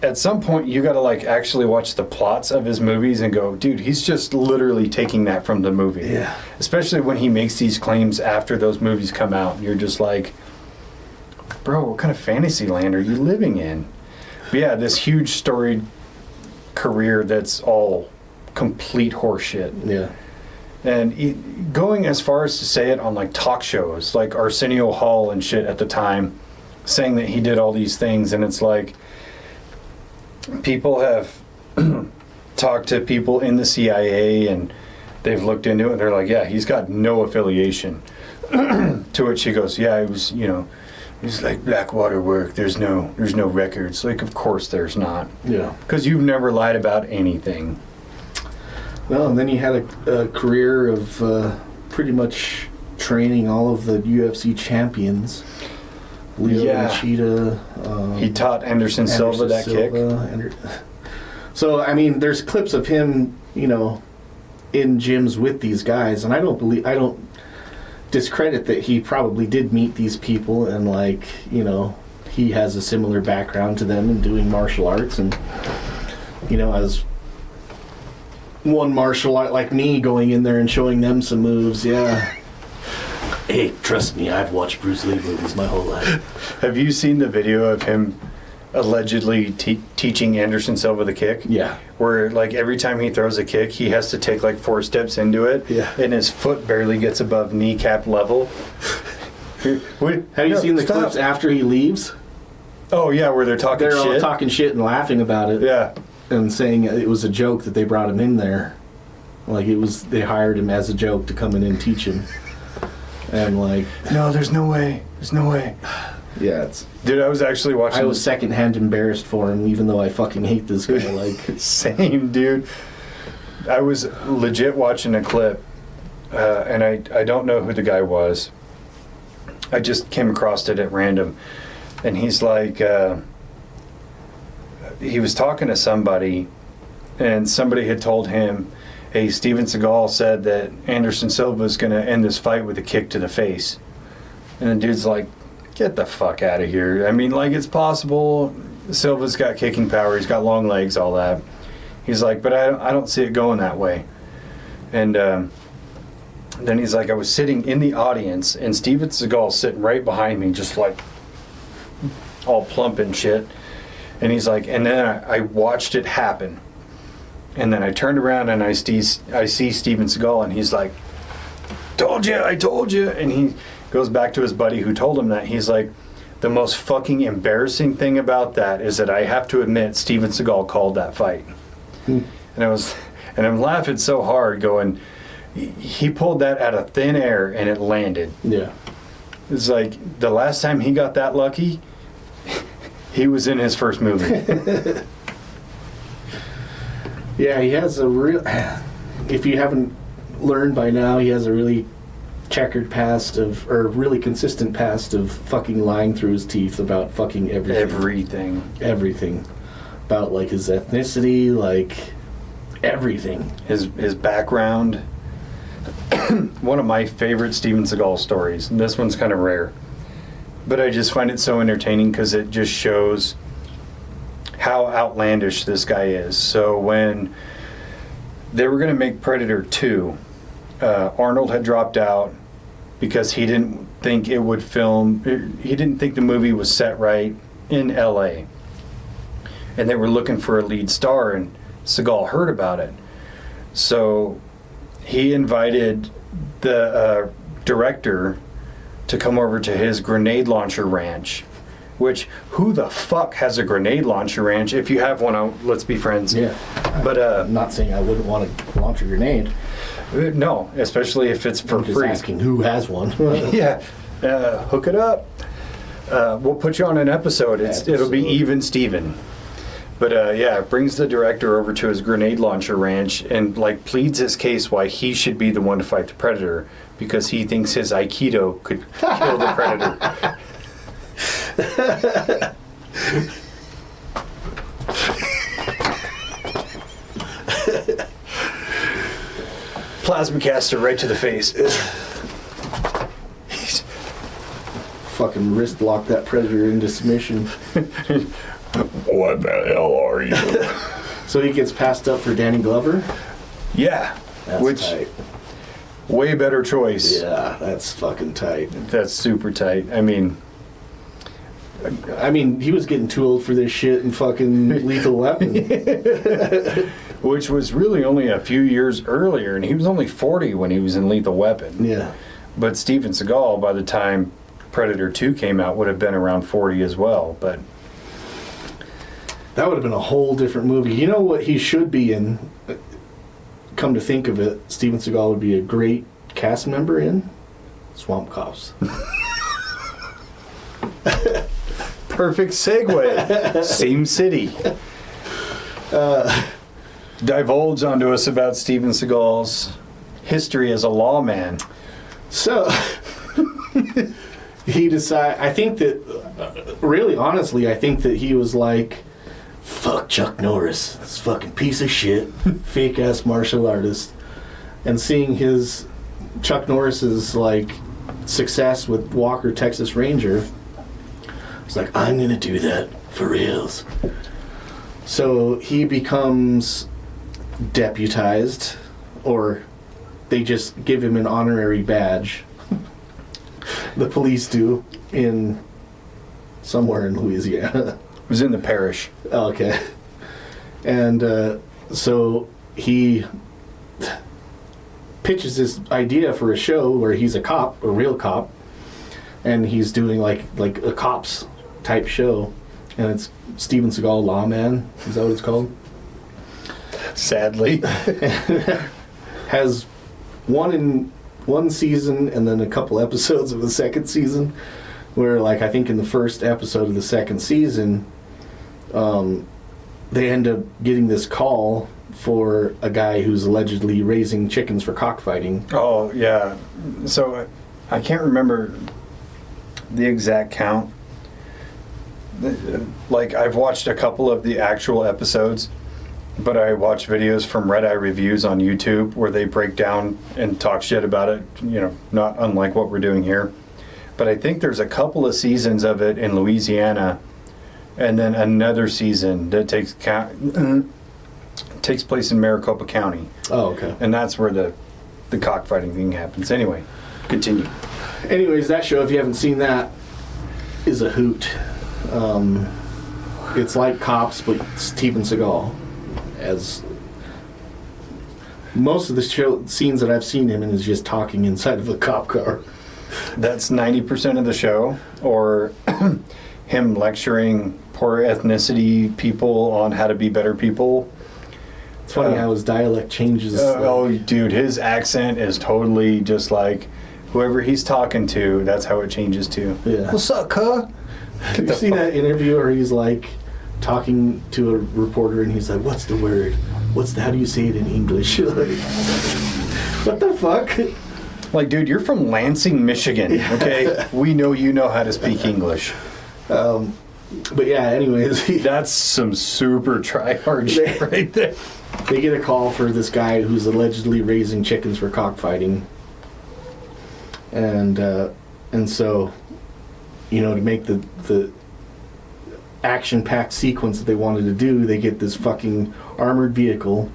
Speaker 2: at some point you got to like actually watch the plots of his movies and go, dude, he's just literally taking that from the movie.
Speaker 1: Yeah. Especially
Speaker 2: when he makes these claims after those movies come out. And you're just like, bro, what kind of fantasy land are you living in? But yeah, this huge storied career that's all complete horseshit.
Speaker 1: Yeah.
Speaker 2: And going as far as to say it on like talk shows, like Arsenio Hall and shit at the time, saying that he did all these things, and it's like people have talked to people in the CIA and they've looked into it and they're like, yeah, he's got no affiliation. To which she goes, yeah, it was, it's like Blackwater work. There's no records. Like, of course there's not.
Speaker 1: Yeah.
Speaker 2: Because you've never lied about anything.
Speaker 1: Well, and then he had a career of pretty much training all of the UFC champions. Leo Machida.
Speaker 2: He taught Anderson Silva that kick.
Speaker 1: So, I mean, there's clips of him, in gyms with these guys, and I don't discredit that he probably did meet these people and he has a similar background to them in doing martial arts, and as one martial art like me going in there and showing them some moves. Hey, trust me, I've watched Bruce Lee movies my whole life.
Speaker 2: Have you seen the video of him allegedly teaching Anderson Silva the kick?
Speaker 1: Yeah.
Speaker 2: Where every time he throws a kick, he has to take 4 steps into it.
Speaker 1: Yeah.
Speaker 2: And his foot barely gets above kneecap level.
Speaker 1: Have you seen the clips after he leaves?
Speaker 2: Oh yeah, where they're talking shit.
Speaker 1: They're all talking shit and laughing about it.
Speaker 2: Yeah.
Speaker 1: And saying it was a joke that they brought him in there. Like, they hired him as a joke to come in and teach him. And, like...
Speaker 2: No, there's no way. There's no way.
Speaker 1: Yeah, it's...
Speaker 2: Dude, I was actually watching...
Speaker 1: I was secondhand embarrassed for him, even though I fucking hate this guy. Like...
Speaker 2: Same, dude. I was legit watching a clip, and I don't know who the guy was. I just came across it at random. And he's like... he was talking to somebody, and somebody had told him, hey, Steven Seagal said that Anderson Silva is going to end this fight with a kick to the face. And the dude's like, get the fuck out of here. I mean, like, it's possible. Silva's got kicking power. He's got long legs, all that. He's like, but I don't see it going that way. And then he's like, I was sitting in the audience, and Steven Seagal's sitting right behind me, just like all plump and shit. And he's like, and then I watched it happen. And then I turned around and I see Steven Seagal, and he's like, I told you. And he goes back to his buddy who told him that. He's like, the most fucking embarrassing thing about that is that I have to admit Steven Seagal called that fight. And I'm laughing so hard going, he pulled that out of thin air and it landed.
Speaker 1: Yeah.
Speaker 2: It's like the last time he got that lucky, he was in his first movie.
Speaker 1: Yeah, he has a real... If you haven't learned by now, he has a really checkered past of... Or really consistent past of fucking lying through his teeth about fucking everything. Everything. About, like, his ethnicity, like... Everything.
Speaker 2: His background. One of my favorite Steven Seagal stories, and this one's kind of rare, but I just find it so entertaining because it just shows how outlandish this guy is. So when they were going to make Predator 2, Arnold had dropped out because he didn't think it would film, he didn't think the movie was set right in LA. And they were looking for a lead star, and Seagal heard about it. So he invited the director to come over to his grenade launcher ranch, which, who the fuck has a grenade launcher ranch? If you have one, let's be friends.
Speaker 1: Yeah.
Speaker 2: But
Speaker 1: I'm not saying I wouldn't want to launch a grenade.
Speaker 2: No, especially if it's for
Speaker 1: I'm just
Speaker 2: free.
Speaker 1: asking who has one.
Speaker 2: Yeah. Hook it up. We'll put you on an episode. It'll be Even Steven. But yeah, brings the director over to his grenade launcher ranch and like pleads his case why he should be the one to fight the Predator because he thinks his Aikido could kill the Predator. Plasma caster right to the face.
Speaker 1: Fucking wrist lock that Predator into submission.
Speaker 2: What the hell are you?
Speaker 1: So he gets passed up for Danny Glover?
Speaker 2: Yeah.
Speaker 1: That's tight.
Speaker 2: Way better choice.
Speaker 1: Yeah, that's fucking tight.
Speaker 2: That's super tight. I mean,
Speaker 1: he was getting too old for this shit in fucking Lethal Weapon.
Speaker 2: Which was really only a few years earlier, and he was only 40 when he was in Lethal Weapon.
Speaker 1: Yeah.
Speaker 2: But Steven Seagal, by the time Predator 2 came out, would have been around 40 as well. But
Speaker 1: that would have been a whole different movie. You know what he should be in? Come to think of it, Steven Seagal would be a great cast member in Swamp Cops.
Speaker 2: Perfect segue. Same city. Divulge onto us about Steven Seagal's history as a lawman.
Speaker 1: So, he decided, I think that, really honestly, I think that he was like, fuck Chuck Norris, this fucking piece of shit, fake ass martial artist. And seeing Chuck Norris's like success with Walker, Texas Ranger, it's like, I'm gonna do that for reals. So he becomes deputized, or they just give him an honorary badge. The police do, in somewhere in Louisiana.
Speaker 2: It was in the parish.
Speaker 1: Okay. And so he pitches this idea for a show where he's a cop, a real cop, and he's doing like a cops type show, and it's Steven Seagal Lawman. Is that what it's called?
Speaker 2: Sadly.
Speaker 1: has one season and then a couple episodes of the second season, where like I think in the first episode of the second season, they end up getting this call for a guy who's allegedly raising chickens for cockfighting.
Speaker 2: Oh, yeah. So I can't remember the exact count. Like, I've watched a couple of the actual episodes, but I watch videos from Red Eye Reviews on YouTube where they break down and talk shit about it, you know, not unlike what we're doing here. But I think there's a couple of seasons of it in Louisiana, and then another season that takes place in Maricopa County.
Speaker 1: Oh, okay.
Speaker 2: And that's where the cockfighting thing happens. Anyway, continue.
Speaker 1: Anyways, that show, if you haven't seen that, is a hoot. It's like Cops, but Steven Seagal. As most of the show scenes that I've seen him in is just talking inside of a cop car.
Speaker 2: That's 90% of the show, or him lecturing poor ethnicity people on how to be better people.
Speaker 1: It's funny how his dialect changes.
Speaker 2: Oh, dude, his accent is totally just like whoever he's talking to, that's how it changes to.
Speaker 1: Yeah.
Speaker 2: What's up, cuh?
Speaker 1: You see that interview where he's like talking to a reporter and he's like, what's the word? How do you say it in English? Like, what the fuck?
Speaker 2: Like, dude, you're from Lansing, Michigan, okay? We know you know how to speak English.
Speaker 1: But yeah, anyways.
Speaker 2: That's some super try-hard shit right there.
Speaker 1: They get a call for this guy who's allegedly raising chickens for cockfighting. And so, you know, to make the action-packed sequence that they wanted to do, they get this fucking armored vehicle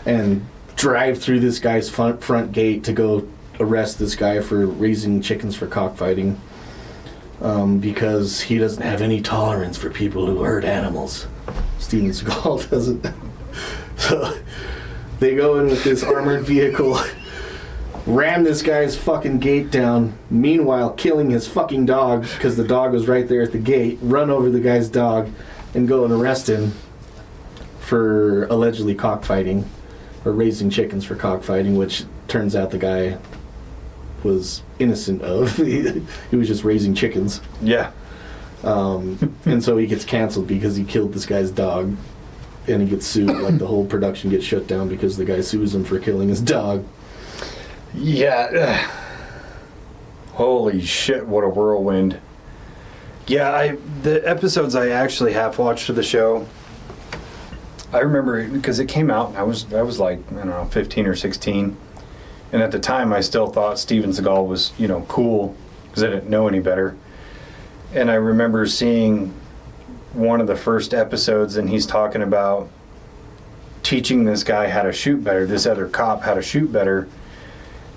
Speaker 1: and drive through this guy's front gate to go arrest this guy for raising chickens for cockfighting, because he doesn't have any tolerance for people who hurt animals. Steven Seagal doesn't. So they go in with this armored vehicle, ram this guy's fucking gate down, meanwhile killing his fucking dog because the dog was right there at the gate, run over the guy's dog and go and arrest him for allegedly cockfighting or raising chickens for cockfighting, which turns out the guy was innocent of. He was just raising chickens.
Speaker 2: Yeah.
Speaker 1: And so he gets canceled because he killed this guy's dog, and he gets sued. Like, the whole production gets shut down because the guy sues him for killing his dog.
Speaker 2: Yeah. Holy shit, what a whirlwind. Yeah, the episodes I actually have watched of the show, I remember because it came out, and I was like, I don't know, 15 or 16. And at the time, I still thought Steven Seagal was, you know, cool because I didn't know any better. And I remember seeing one of the first episodes, and he's talking about teaching this guy how to shoot better, this other cop how to shoot better.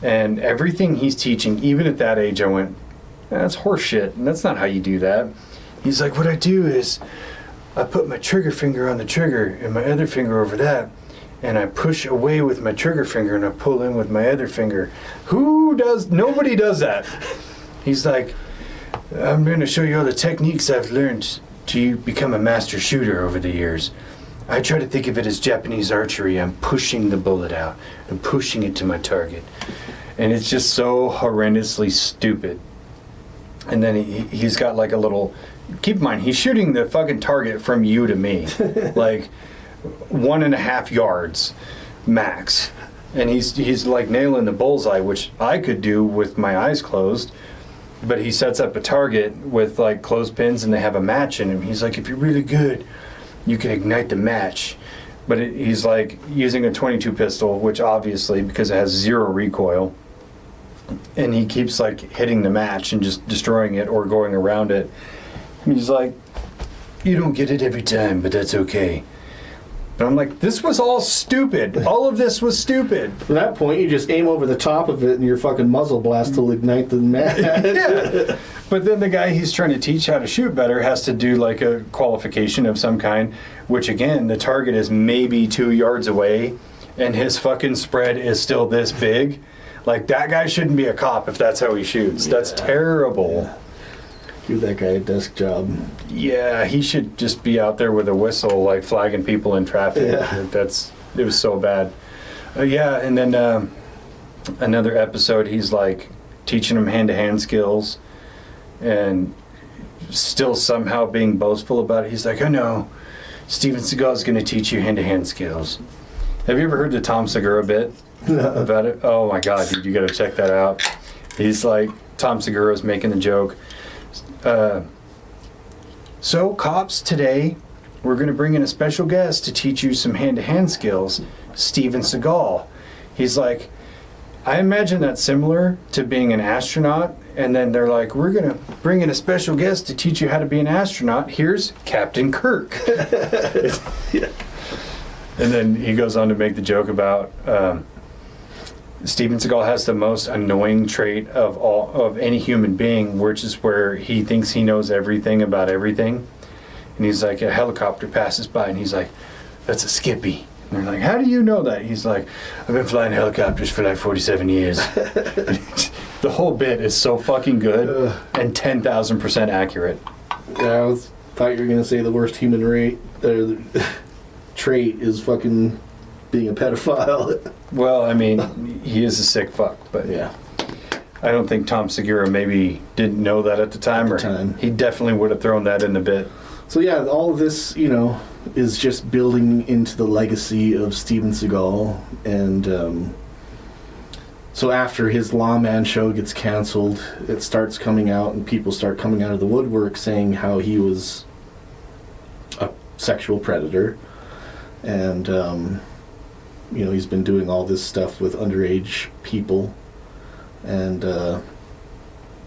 Speaker 2: And everything he's teaching, even at that age, I went, that's horseshit, and that's not how you do that. He's like, what I do is I put my trigger finger on the trigger and my other finger over that, and I push away with my trigger finger and I pull in with my other finger. Nobody does that. He's like, I'm going to show you all the techniques I've learned to become a master shooter over the years. I try to think of it as Japanese archery. I'm pushing the bullet out. I'm pushing it to my target. And it's just so horrendously stupid. And then he's got like a little... Keep in mind, he's shooting the fucking target from you to me. Like 1.5 yards max. And he's like nailing the bullseye, which I could do with my eyes closed. But he sets up a target with like clothespins, and they have a match in him. He's like, if you're really good, you can ignite the match. But he's like using a .22 pistol, which obviously, because it has zero recoil, and he keeps like hitting the match and just destroying it or going around it. And he's like, you don't get it every time, but that's okay. But I'm like, this was all stupid. All of this was stupid.
Speaker 1: At that point, you just aim over the top of it and your fucking muzzle blast will ignite the match.
Speaker 2: Yeah. But then the guy he's trying to teach how to shoot better has to do like a qualification of some kind, which again, the target is maybe 2 yards away, and his fucking spread is still this big. Like, that guy shouldn't be a cop if that's how he shoots. Yeah. That's terrible.
Speaker 1: Yeah. Give that guy a desk job.
Speaker 2: Yeah, he should just be out there with a whistle, like flagging people in traffic.
Speaker 1: Yeah.
Speaker 2: It was so bad. Yeah, and then another episode, he's like teaching him hand-to-hand skills, and still somehow being boastful about it. He's like, "I know, Steven Seagal is going to teach you hand-to-hand skills." Have you ever heard the Tom Segura bit about it? Oh my God, dude, you got to check that out. He's like, Tom Segura's making the joke. So, cops, today we're going to bring in a special guest to teach you some hand-to-hand skills, Steven Seagal. He's like, I imagine that's similar to being an astronaut. And then they're like, we're going to bring in a special guest to teach you how to be an astronaut. Here's Captain Kirk.
Speaker 1: Yeah.
Speaker 2: And then he goes on to make the joke about Steven Seagal has the most annoying trait of any human being, which is where he thinks he knows everything about everything. And he's like, a helicopter passes by, and he's like, that's a Skippy. And they're like, how do you know that? He's like, I've been flying helicopters for like 47 years. The whole bit is so fucking good and 10,000% accurate.
Speaker 1: Yeah, thought you were going to say the worst human trait is fucking being a pedophile.
Speaker 2: Well, I mean, he is a sick fuck, but
Speaker 1: Yeah.
Speaker 2: I don't think Tom Segura maybe didn't know that at the time, he definitely would have thrown that in the bit.
Speaker 1: So yeah, all of this, you know, is just building into the legacy of Steven Seagal. And so after his Lawman show gets canceled, it starts coming out and people start coming out of the woodwork saying how he was a sexual predator. And, you know, he's been doing all this stuff with underage people. And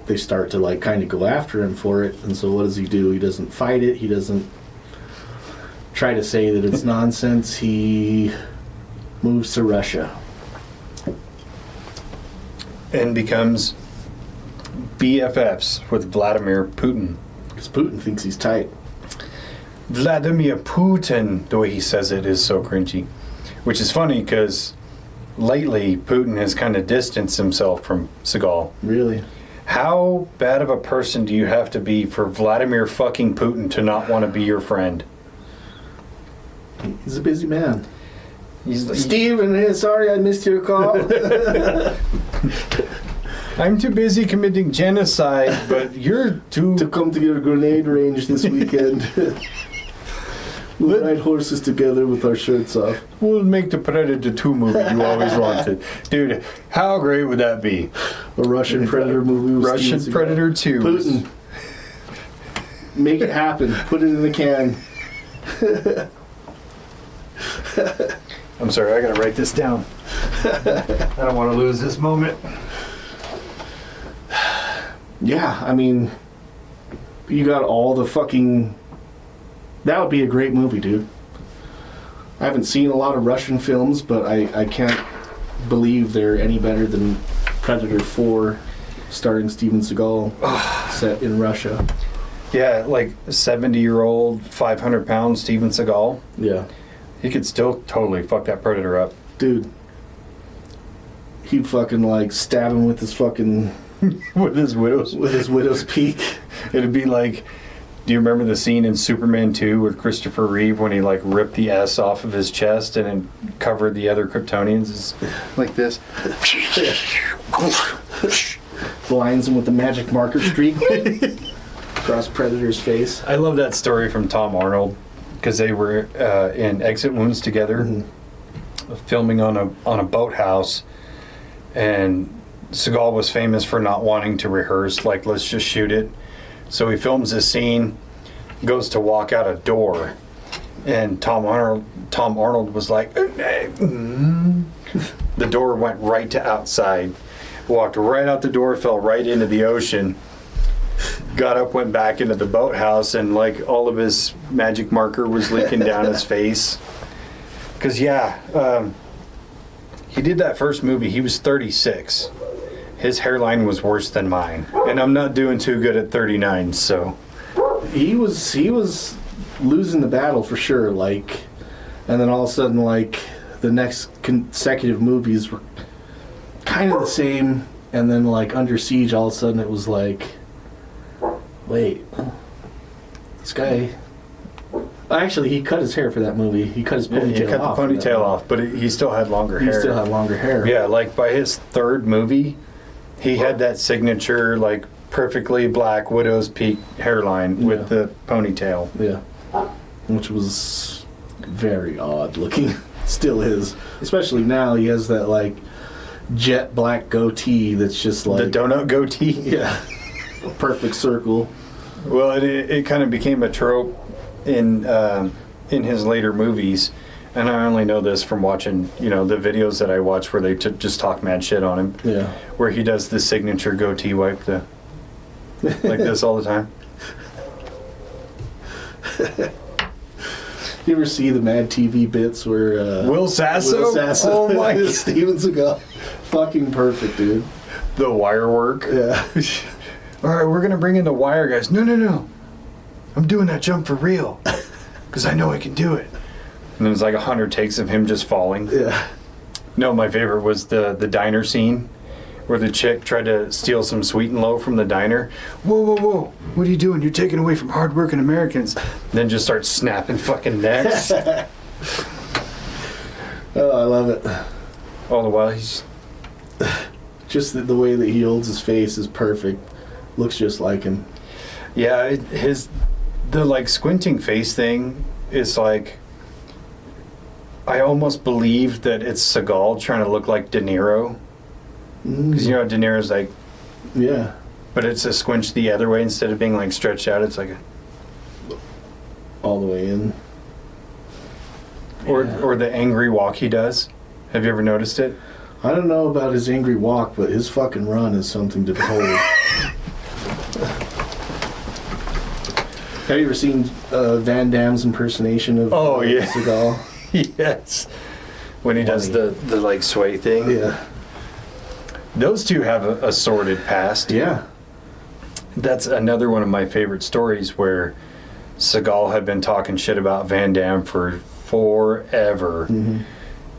Speaker 1: they start to, like, kind of go after him for it. And so what does he do? He doesn't fight it. He doesn't try to say that it's nonsense. He moves to Russia.
Speaker 2: And becomes BFFs with Vladimir Putin.
Speaker 1: Because Putin thinks he's tight.
Speaker 2: Vladimir Putin, the way he says it is so cringy. Which is funny because lately Putin has kind of distanced himself from Seagal.
Speaker 1: Really?
Speaker 2: How bad of a person do you have to be for Vladimir fucking Putin to not want to be your friend?
Speaker 1: He's a busy man.
Speaker 2: He's
Speaker 1: Steven, sorry I missed your call.
Speaker 2: I'm too busy committing genocide, but you're too...
Speaker 1: To come to your grenade range this weekend. We'll ride horses together with our shirts off.
Speaker 2: We'll make the Predator 2 movie you always wanted. Dude, how great would that be?
Speaker 1: A Russian Predator movie with
Speaker 2: Russian
Speaker 1: Steven Seagal.
Speaker 2: Predator 2.
Speaker 1: Putin. Make it happen. Put it in the can.
Speaker 2: I'm sorry, I gotta write this down. I don't want to lose this moment.
Speaker 1: Yeah, I mean, you got all the fucking... That would be a great movie, dude. I haven't seen a lot of Russian films, but I can't believe they're any better than Predator 4, starring Steven Seagal, set in Russia.
Speaker 2: Yeah, like 70-year-old, 500-pound Steven Seagal.
Speaker 1: Yeah.
Speaker 2: He could still totally fuck that Predator up.
Speaker 1: Dude. He'd fucking, like, stab him with his fucking...
Speaker 2: with his
Speaker 1: widow's peak.
Speaker 2: It'd be like... Do you remember the scene in Superman 2 with Christopher Reeve when he like ripped the S off of his chest and then covered the other Kryptonians? It's like this.
Speaker 1: Blinds him with the magic marker streak across Predator's face.
Speaker 2: I love that story from Tom Arnold because they were in Exit Wounds together, filming on a boathouse, and Seagal was famous for not wanting to rehearse. Like, let's just shoot it. So he films this scene, goes to walk out a door, and Tom Arnold was like, the door went right to outside, walked right out the door, fell right into the ocean, got up, went back into the boathouse, and like all of his magic marker was leaking down his face. Because he did that first movie, he was 36. His hairline was worse than mine, and I'm not doing too good at 39. So
Speaker 1: he was losing the battle for sure. Like, and then all of a sudden, like the next consecutive movies were kind of the same, and then like Under Siege, all of a sudden it was like, wait, this guy Actually, he cut his hair for that movie. He cut his ponytail off.
Speaker 2: He cut the ponytail off, but he still had longer hair.
Speaker 1: He still had longer hair.
Speaker 2: Yeah, like by his third movie, he had that signature, like, perfectly black widow's peak hairline with the ponytail.
Speaker 1: Yeah. Which was very odd looking. Still is. Especially now he has that, like, jet black goatee that's just like...
Speaker 2: The donut goatee?
Speaker 1: Yeah. A perfect circle.
Speaker 2: Well, it kind of became a trope in his later movies, and I only know this from watching, the videos that I watch where they just talk mad shit on him.
Speaker 1: Yeah. Where
Speaker 2: he does the signature goatee wipe, like this all the time.
Speaker 1: You ever see the Mad TV bits where
Speaker 2: Will Sasso?
Speaker 1: Oh my God. Steven Seagal. Fucking perfect, dude.
Speaker 2: The wire work.
Speaker 1: Yeah.
Speaker 2: All right, we're gonna bring in the wire guys. No. I'm doing that jump for real, because I know I can do it. And there's like 100 takes of him just falling.
Speaker 1: Yeah.
Speaker 2: No, my favorite was the diner scene, where the chick tried to steal some sweet and low from the diner. Whoa! What are you doing? You're taking away from hardworking Americans. Then just starts snapping fucking necks.
Speaker 1: Oh, I love it.
Speaker 2: All the while he's
Speaker 1: just the way that he holds his face is perfect. Looks just like him.
Speaker 2: Yeah, the like squinting face thing is like, I almost believe that it's Seagal trying to look like De Niro. Because De Niro's like,
Speaker 1: yeah,
Speaker 2: but it's a squinch the other way instead of being like stretched out. It's like
Speaker 1: all the way in.
Speaker 2: Or the angry walk he does. Have you ever noticed it?
Speaker 1: I don't know about his angry walk, but his fucking run is something to behold. Have you ever seen Van Damme's impersonation of Seagal?
Speaker 2: Yes. When he does the like sway thing.
Speaker 1: Yeah.
Speaker 2: Those two have a sordid past.
Speaker 1: Yeah.
Speaker 2: That's another one of my favorite stories where Seagal had been talking shit about Van Damme for forever. Mm-hmm.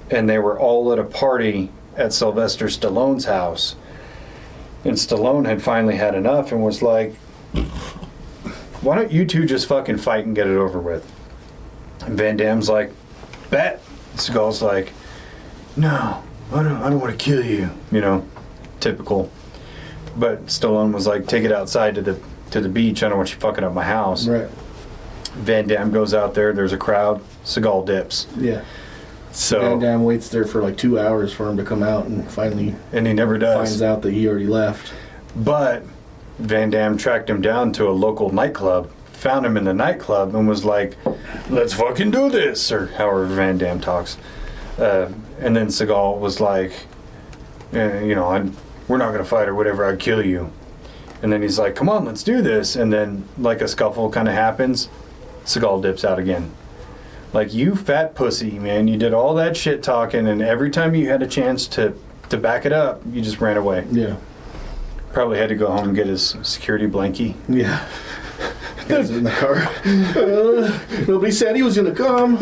Speaker 2: And they were all at a party at Sylvester Stallone's house. And Stallone had finally had enough and was like, why don't you two just fucking fight and get it over with? And Van Damme's like, bet. Seagal's like, no, I don't want to kill you. Typical. But Stallone was like, take it outside to the beach. I don't want you fucking up my house.
Speaker 1: Right.
Speaker 2: Van Damme goes out there. There's a crowd. Seagal dips.
Speaker 1: Yeah.
Speaker 2: So
Speaker 1: Van Damme waits there for like 2 hours for him to come out, and finally,
Speaker 2: and he never does.
Speaker 1: Finds out that he already left.
Speaker 2: But Van Damme tracked him down to a local nightclub, found him in the nightclub, and was like, let's fucking do this, or however Van Damme talks. And then Seagal was like, we're not going to fight or whatever, I'd kill you. And then he's like, come on, let's do this. And then, like, a scuffle kind of happens. Seagal dips out again. Like, you fat pussy, man. You did all that shit talking, and every time you had a chance to back it up, you just ran away.
Speaker 1: Yeah.
Speaker 2: Probably had to go home and get his security blankie.
Speaker 1: Yeah. Guys in the car. Nobody said he was going to come.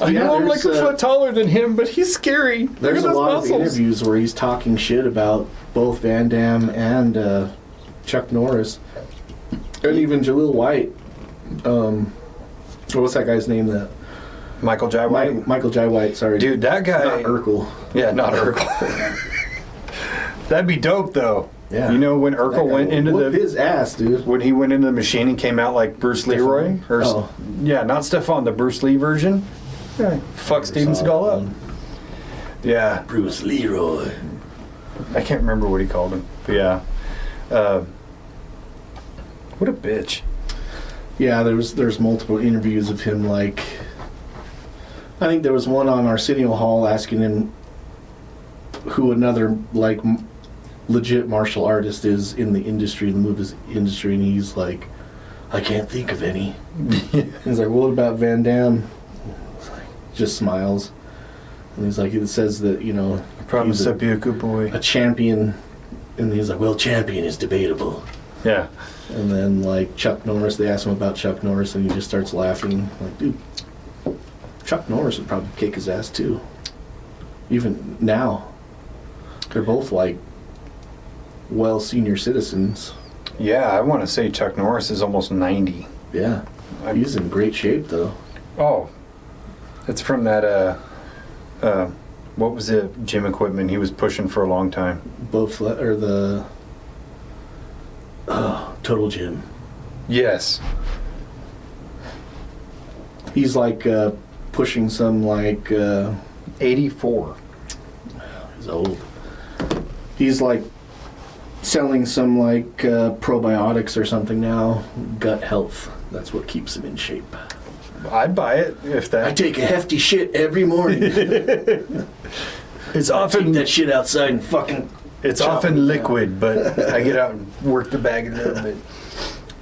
Speaker 2: I know I'm like a foot taller than him, but he's scary.
Speaker 1: There's a lot of interviews where he's talking shit about both Van Damme and Chuck Norris. And even Jaleel White. What's that guy's name?
Speaker 2: Michael Jai White?
Speaker 1: Michael Jai White, sorry.
Speaker 2: Dude, that guy...
Speaker 1: Not Urkel.
Speaker 2: Yeah, not Urkel. That'd be dope, though.
Speaker 1: Yeah.
Speaker 2: When Urkel went into
Speaker 1: his ass, dude.
Speaker 2: When he went into the machine and came out like Bruce Leroy? Yeah, not Stefan, the Bruce Lee version. Yeah, fuck Steven Seagal up. Yeah.
Speaker 1: Bruce Leroy.
Speaker 2: I can't remember what he called him. But yeah. What a bitch.
Speaker 1: Yeah, there's multiple interviews of him, like, I think there was one on Arsenio Hall asking him who another, like, legit martial artist is in the industry, the movies industry, and he's like, I can't think of any. He's like, what about Van Damme? Just smiles. And he's like, it says that,
Speaker 2: I promise to be a good boy.
Speaker 1: A champion. And he's like, well, champion is debatable.
Speaker 2: Yeah.
Speaker 1: And then, like, Chuck Norris, they ask him about Chuck Norris, and he just starts laughing. Like, dude, Chuck Norris would probably kick his ass, too. Even now. They're both, like, well senior citizens.
Speaker 2: Yeah, I want to say Chuck Norris is almost 90.
Speaker 1: Yeah. He's in great shape, though.
Speaker 2: Oh, it's from that, what was it, gym equipment he was pushing for a long time?
Speaker 1: Or the Total Gym.
Speaker 2: Yes.
Speaker 1: He's like pushing some like
Speaker 2: 84.
Speaker 1: He's old. He's like selling some like probiotics or something now. Gut health. That's what keeps him in shape.
Speaker 2: I'd buy it if that.
Speaker 1: I take a hefty shit every morning.
Speaker 2: It's
Speaker 1: I
Speaker 2: often
Speaker 1: take that shit outside and fucking.
Speaker 2: It's often liquid, but I get out and work the bag a little bit.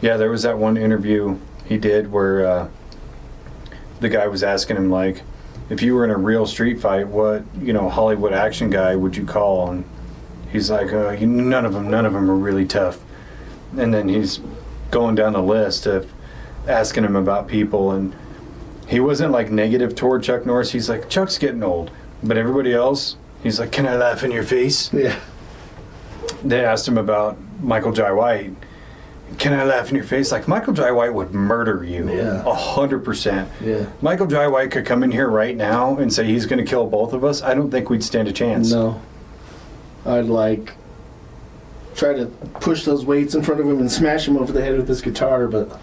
Speaker 2: Yeah, there was that one interview he did where the guy was asking him, like, if you were in a real street fight, what, Hollywood action guy would you call? And he's like, none of them are really tough. And then he's going down the list of asking him about people, and he wasn't like negative toward Chuck Norris. He's like, Chuck's getting old. But everybody else, he's like, can I laugh in your face?
Speaker 1: Yeah.
Speaker 2: They asked him about Michael Jai White. Can I laugh in your face? Like, Michael Jai White would murder you.
Speaker 1: Yeah.
Speaker 2: 100%.
Speaker 1: Yeah.
Speaker 2: Michael Jai White could come in here right now and say he's going to kill both of us. I don't think we'd stand a chance.
Speaker 1: No. I'd like try to push those weights in front of him and smash him over the head with his guitar, but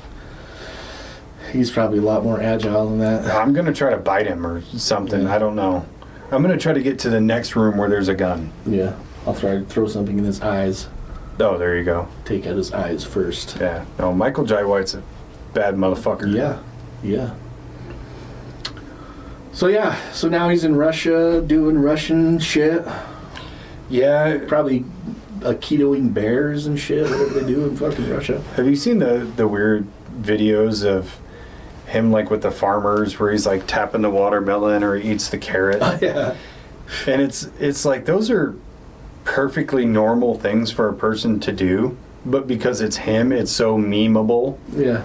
Speaker 1: he's probably a lot more agile than that.
Speaker 2: I'm going to try to bite him or something.
Speaker 1: Yeah.
Speaker 2: I don't know. I'm going to try to get to the next room where there's a gun.
Speaker 1: Yeah. I'll try to throw something in his eyes.
Speaker 2: Oh, there you go.
Speaker 1: Take out his eyes first.
Speaker 2: Yeah. No, Michael Jai White's a bad motherfucker.
Speaker 1: Yeah. Yeah. So now he's in Russia doing Russian shit.
Speaker 2: Yeah.
Speaker 1: Probably ketoing bears and shit, whatever they do in fucking Russia.
Speaker 2: Have you seen the weird videos of him, like, with the farmers where he's like tapping the watermelon or he eats the carrot?
Speaker 1: Yeah.
Speaker 2: And it's like, those are perfectly normal things for a person to do, but because it's him, it's so memeable.
Speaker 1: Yeah.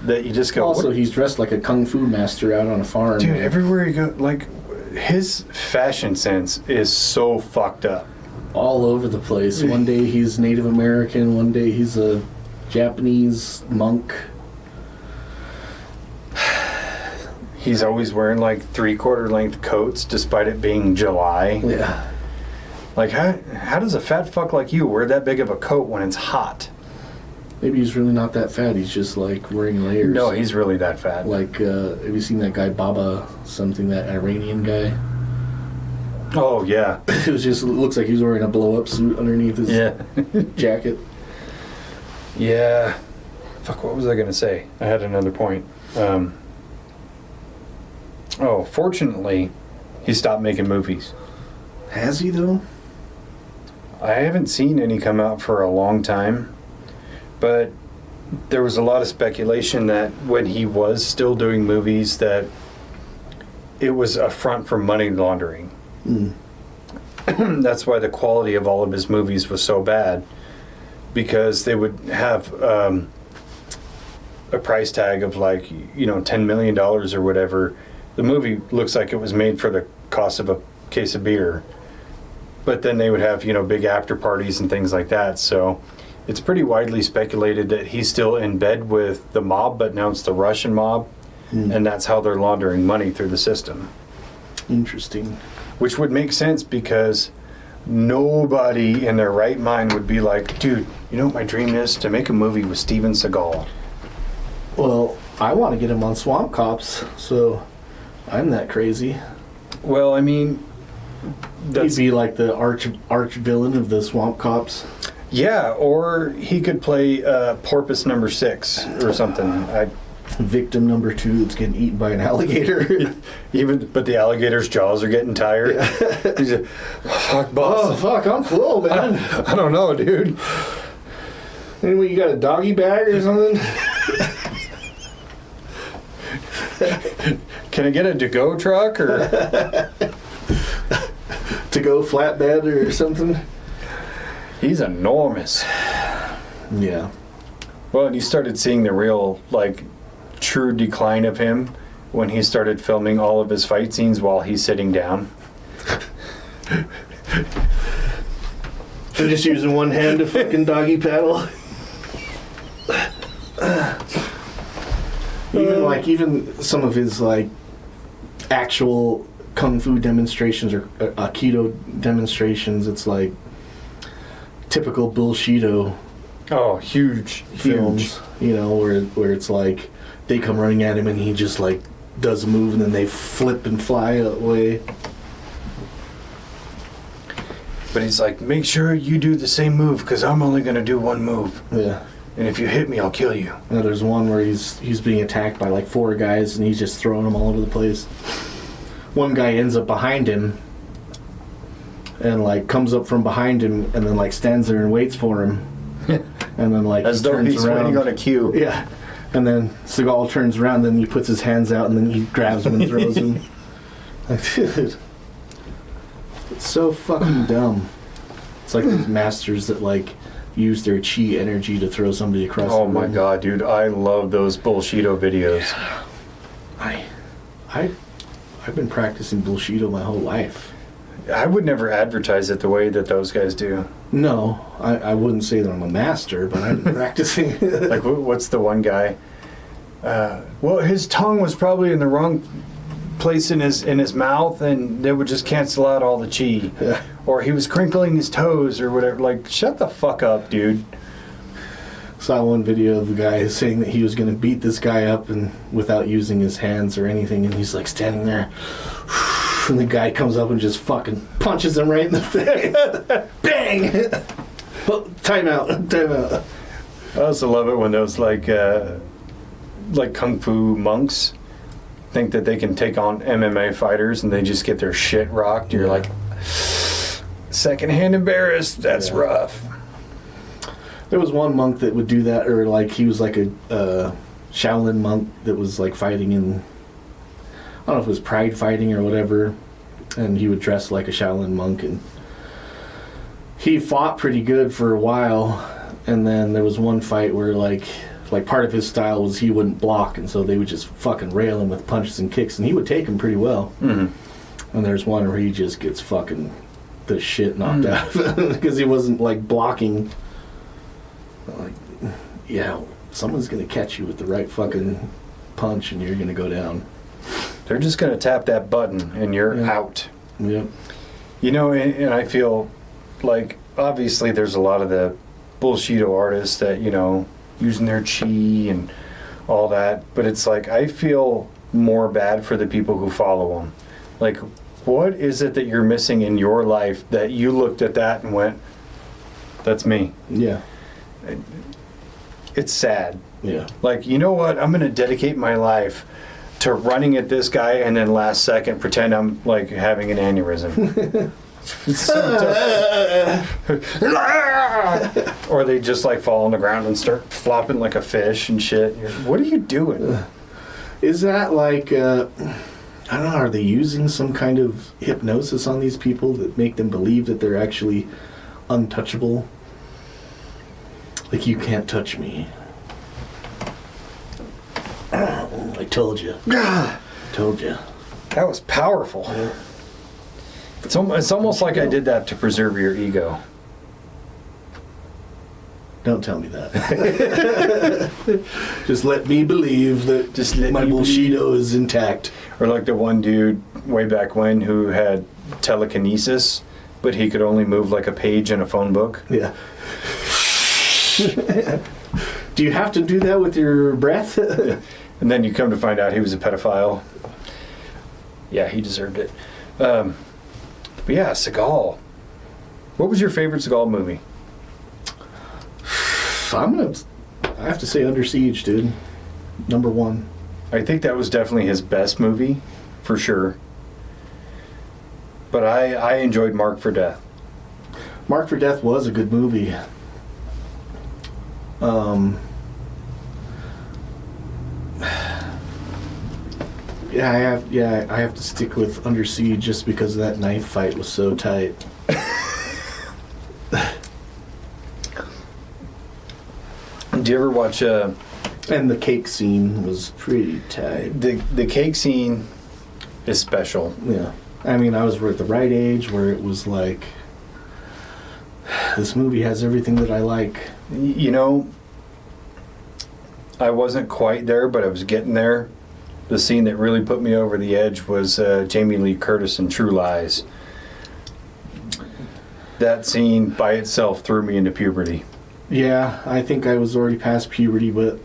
Speaker 2: That you just go.
Speaker 1: Also,
Speaker 2: what?
Speaker 1: he's dressed like a kung fu master out on a farm.
Speaker 2: Dude, everywhere you go, like, his fashion sense is so fucked up.
Speaker 1: All over the place. One day he's Native American, one day he's a Japanese monk.
Speaker 2: He's always wearing like 3/4 length coats despite it being July.
Speaker 1: Yeah.
Speaker 2: Like, how does a fat fuck like you wear that big of a coat when it's hot?
Speaker 1: Maybe he's really not that fat. He's just like wearing layers.
Speaker 2: No, he's really that fat.
Speaker 1: Like, have you seen that guy Baba something, that Iranian guy?
Speaker 2: Oh, yeah.
Speaker 1: It looks like he's wearing a blow-up suit underneath his jacket.
Speaker 2: Yeah. Fuck, what was I going to say? I had another point. Fortunately, he stopped making movies.
Speaker 1: Has he, though?
Speaker 2: I haven't seen any come out for a long time, but there was a lot of speculation that when he was still doing movies that it was a front for money laundering.
Speaker 1: Mm.
Speaker 2: That's why the quality of all of his movies was so bad, because they would have a price tag of like, $10 million or whatever. The movie looks like it was made for the cost of a case of beer, but then they would have, big after parties and things like that. So it's pretty widely speculated that he's still in bed with the mob, but now it's the Russian mob, and that's how they're laundering money through the system.
Speaker 1: Interesting.
Speaker 2: Which would make sense, because nobody in their right mind would be like, dude, you know what my dream is? To make a movie with Steven Seagal.
Speaker 1: Well, I want to get him on Swamp Cops, so I'm that crazy.
Speaker 2: Well, I mean,
Speaker 1: he'd be like the arch villain of the Swamp Cops.
Speaker 2: Yeah, or he could play Porpoise number 6 or something.
Speaker 1: Victim number 2 that's getting eaten by an alligator.
Speaker 2: But the alligator's jaws are getting tired. Yeah. He's like, fuck, boss.
Speaker 1: Oh, fuck, I'm full, man.
Speaker 2: I don't know, dude.
Speaker 1: Anyway, you got a doggy bag or something?
Speaker 2: Can I get a to-go truck or
Speaker 1: to-go flatbed or something?
Speaker 2: He's enormous.
Speaker 1: Yeah.
Speaker 2: Well, and you started seeing the real, like, true decline of him when he started filming all of his fight scenes while he's sitting down.
Speaker 1: They're just using one hand to fucking doggy paddle. Even some of his like actual kung fu demonstrations or aikido demonstrations, it's like typical Bullshido
Speaker 2: Oh, huge
Speaker 1: films, you know, where it's like they come running at him and he just like does a move and then they flip and fly away.
Speaker 2: But he's like, make sure you do the same move because I'm only going to do one move.
Speaker 1: Yeah.
Speaker 2: And if you hit me, I'll kill you.
Speaker 1: Now there's one where he's being attacked by like 4 guys and he's just throwing them all over the place. One guy ends up behind him and like comes up from behind him and then like stands there and waits for him. And then like
Speaker 2: as though he's waiting on a cue.
Speaker 1: Yeah. And then Seagal turns around, then he puts his hands out and then he grabs him and throws him. Like, dude. It's so fucking dumb. It's like those masters that like use their chi energy to throw somebody across the room.
Speaker 2: Oh my god, dude. I love those Bullshido videos.
Speaker 1: I've been practicing Bullshido my whole life.
Speaker 2: I would never advertise it the way that those guys do.
Speaker 1: No, I wouldn't say that I'm a master, but I've been practicing.
Speaker 2: Like, what's the one guy? Well, his tongue was probably in the wrong place in his mouth, and they would just cancel out all the chi.
Speaker 1: Yeah.
Speaker 2: Or he was crinkling his toes or whatever. Like, shut the fuck up, dude.
Speaker 1: Saw one video of the guy saying that he was going to beat this guy up and without using his hands or anything, and he's like standing there, and the guy comes up and just fucking punches him right in the face. Bang! Oh, time out.
Speaker 2: I also love it when those like kung fu monks think that they can take on MMA fighters and they just get their shit rocked. You're like, secondhand embarrassed. That's rough.
Speaker 1: There was one monk that would do that, or like he was like a Shaolin monk that was like fighting in, I don't know if it was pride fighting or whatever, and he would dress like a Shaolin monk, and he fought pretty good for a while, and then there was one fight where like part of his style was he wouldn't block, and so they would just fucking rail him with punches and kicks, and he would take him pretty well. Mm-hmm. And there's one where he just gets fucking the shit knocked out of him because he wasn't like blocking. Like, yeah, someone's gonna catch you with the right fucking punch and you're gonna go down.
Speaker 2: They're just gonna tap that button and you're out.
Speaker 1: Yep.
Speaker 2: You know, and I feel like obviously there's a lot of the Bullshido artists that, you know, using their chi and all that, but it's like I feel more bad for the people who follow them. Like, what is it that you're missing in your life that you looked at that and went, that's me?
Speaker 1: Yeah.
Speaker 2: It's sad.
Speaker 1: Yeah.
Speaker 2: Like, you know what? I'm going to dedicate my life to running at this guy and then last second pretend I'm like having an aneurysm. It's so tough. Or they just like fall on the ground and start flopping like a fish and shit. What are you doing?
Speaker 1: Is that like, I don't know, are they using some kind of hypnosis on these people that make them believe that they're actually untouchable? Like, you can't touch me. I told you. Told you.
Speaker 2: That was powerful.
Speaker 1: Yeah.
Speaker 2: It's almost like I did that to preserve your ego.
Speaker 1: Don't tell me that. Just let me believe that my Bullshido is intact.
Speaker 2: Or like the one dude way back when who had telekinesis, but he could only move like a page in a phone book.
Speaker 1: Yeah. Do you have to do that with your breath?
Speaker 2: And then you come to find out he was a pedophile. Yeah, he deserved it. But yeah, Seagal. What was your favorite Seagal movie?
Speaker 1: I have to say Under Siege, dude. Number 1.
Speaker 2: I think that was definitely his best movie, for sure. But I enjoyed Mark for Death.
Speaker 1: Mark for Death was a good movie. I have to stick with Under Siege just because that knife fight was so tight.
Speaker 2: Did you ever watch
Speaker 1: and the cake scene was pretty tight.
Speaker 2: The cake scene is special.
Speaker 1: Yeah. I mean, I was at the right age where it was like, this movie has everything that I like.
Speaker 2: You know, I wasn't quite there, but I was getting there. The scene that really put me over the edge was Jamie Lee Curtis in True Lies. That scene by itself threw me into puberty.
Speaker 1: Yeah, I think I was already past puberty, but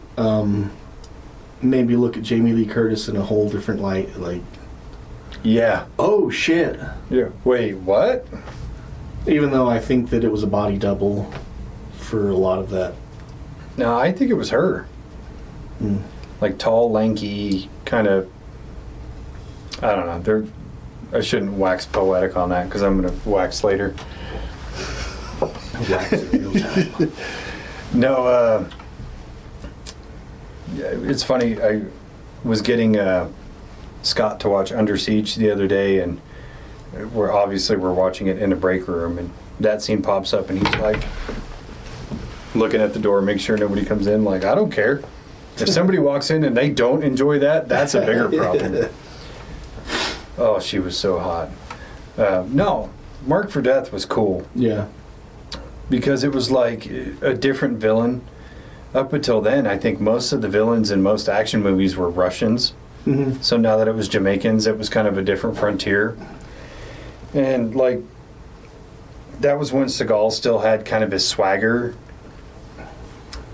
Speaker 1: maybe look at Jamie Lee Curtis in a whole different light. Like,
Speaker 2: yeah.
Speaker 1: oh shit.
Speaker 2: Yeah. Wait, what?
Speaker 1: Even though I think that it was a body double for a lot of that.
Speaker 2: No, I think it was her.
Speaker 1: Mm.
Speaker 2: Like tall, lanky, kind of. I don't know. I shouldn't wax poetic on that because I'm going to wax later.
Speaker 1: Wax in real time.
Speaker 2: No, yeah, it's funny. I was getting Scott to watch Under Siege the other day, and we're watching it in a break room, and that scene pops up, and he's like looking at the door, make sure nobody comes in. Like, I don't care. If somebody walks in and they don't enjoy that, that's a bigger problem. Oh, she was so hot. No, Marked for Death was cool.
Speaker 1: Yeah.
Speaker 2: Because it was like a different villain. Up until then, I think most of the villains in most action movies were Russians.
Speaker 1: Mm-hmm.
Speaker 2: So now that it was Jamaicans, it was kind of a different frontier. And like, that was when Seagal still had kind of his swagger.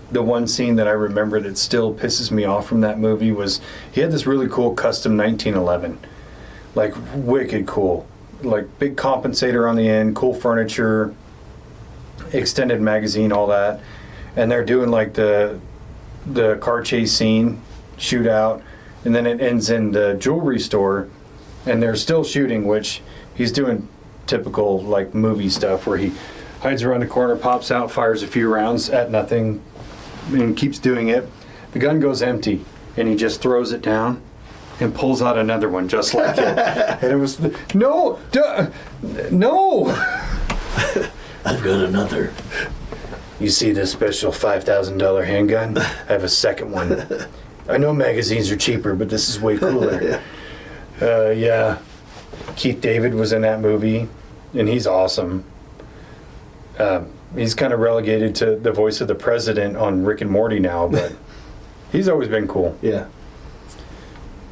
Speaker 2: The one scene that I remember that still pisses me off from that movie was he had this really cool custom 1911. Like, wicked cool. Like, big compensator on the end, cool furniture, extended magazine, all that. And they're doing like the car chase scene, shootout, and then it ends in the jewelry store, and they're still shooting, which he's doing typical like movie stuff where he hides around the corner, pops out, fires a few rounds at nothing, and keeps doing it. The gun goes empty, and he just throws it down and pulls out another one just like it. And it was, no!
Speaker 1: I've got another.
Speaker 2: You see this special $5,000 handgun? I have a second one. I know magazines are cheaper, but this is way cooler. Yeah. Keith David was in that movie, and he's awesome. He's kind of relegated to the voice of the president on Rick and Morty now, but he's always been cool.
Speaker 1: Yeah.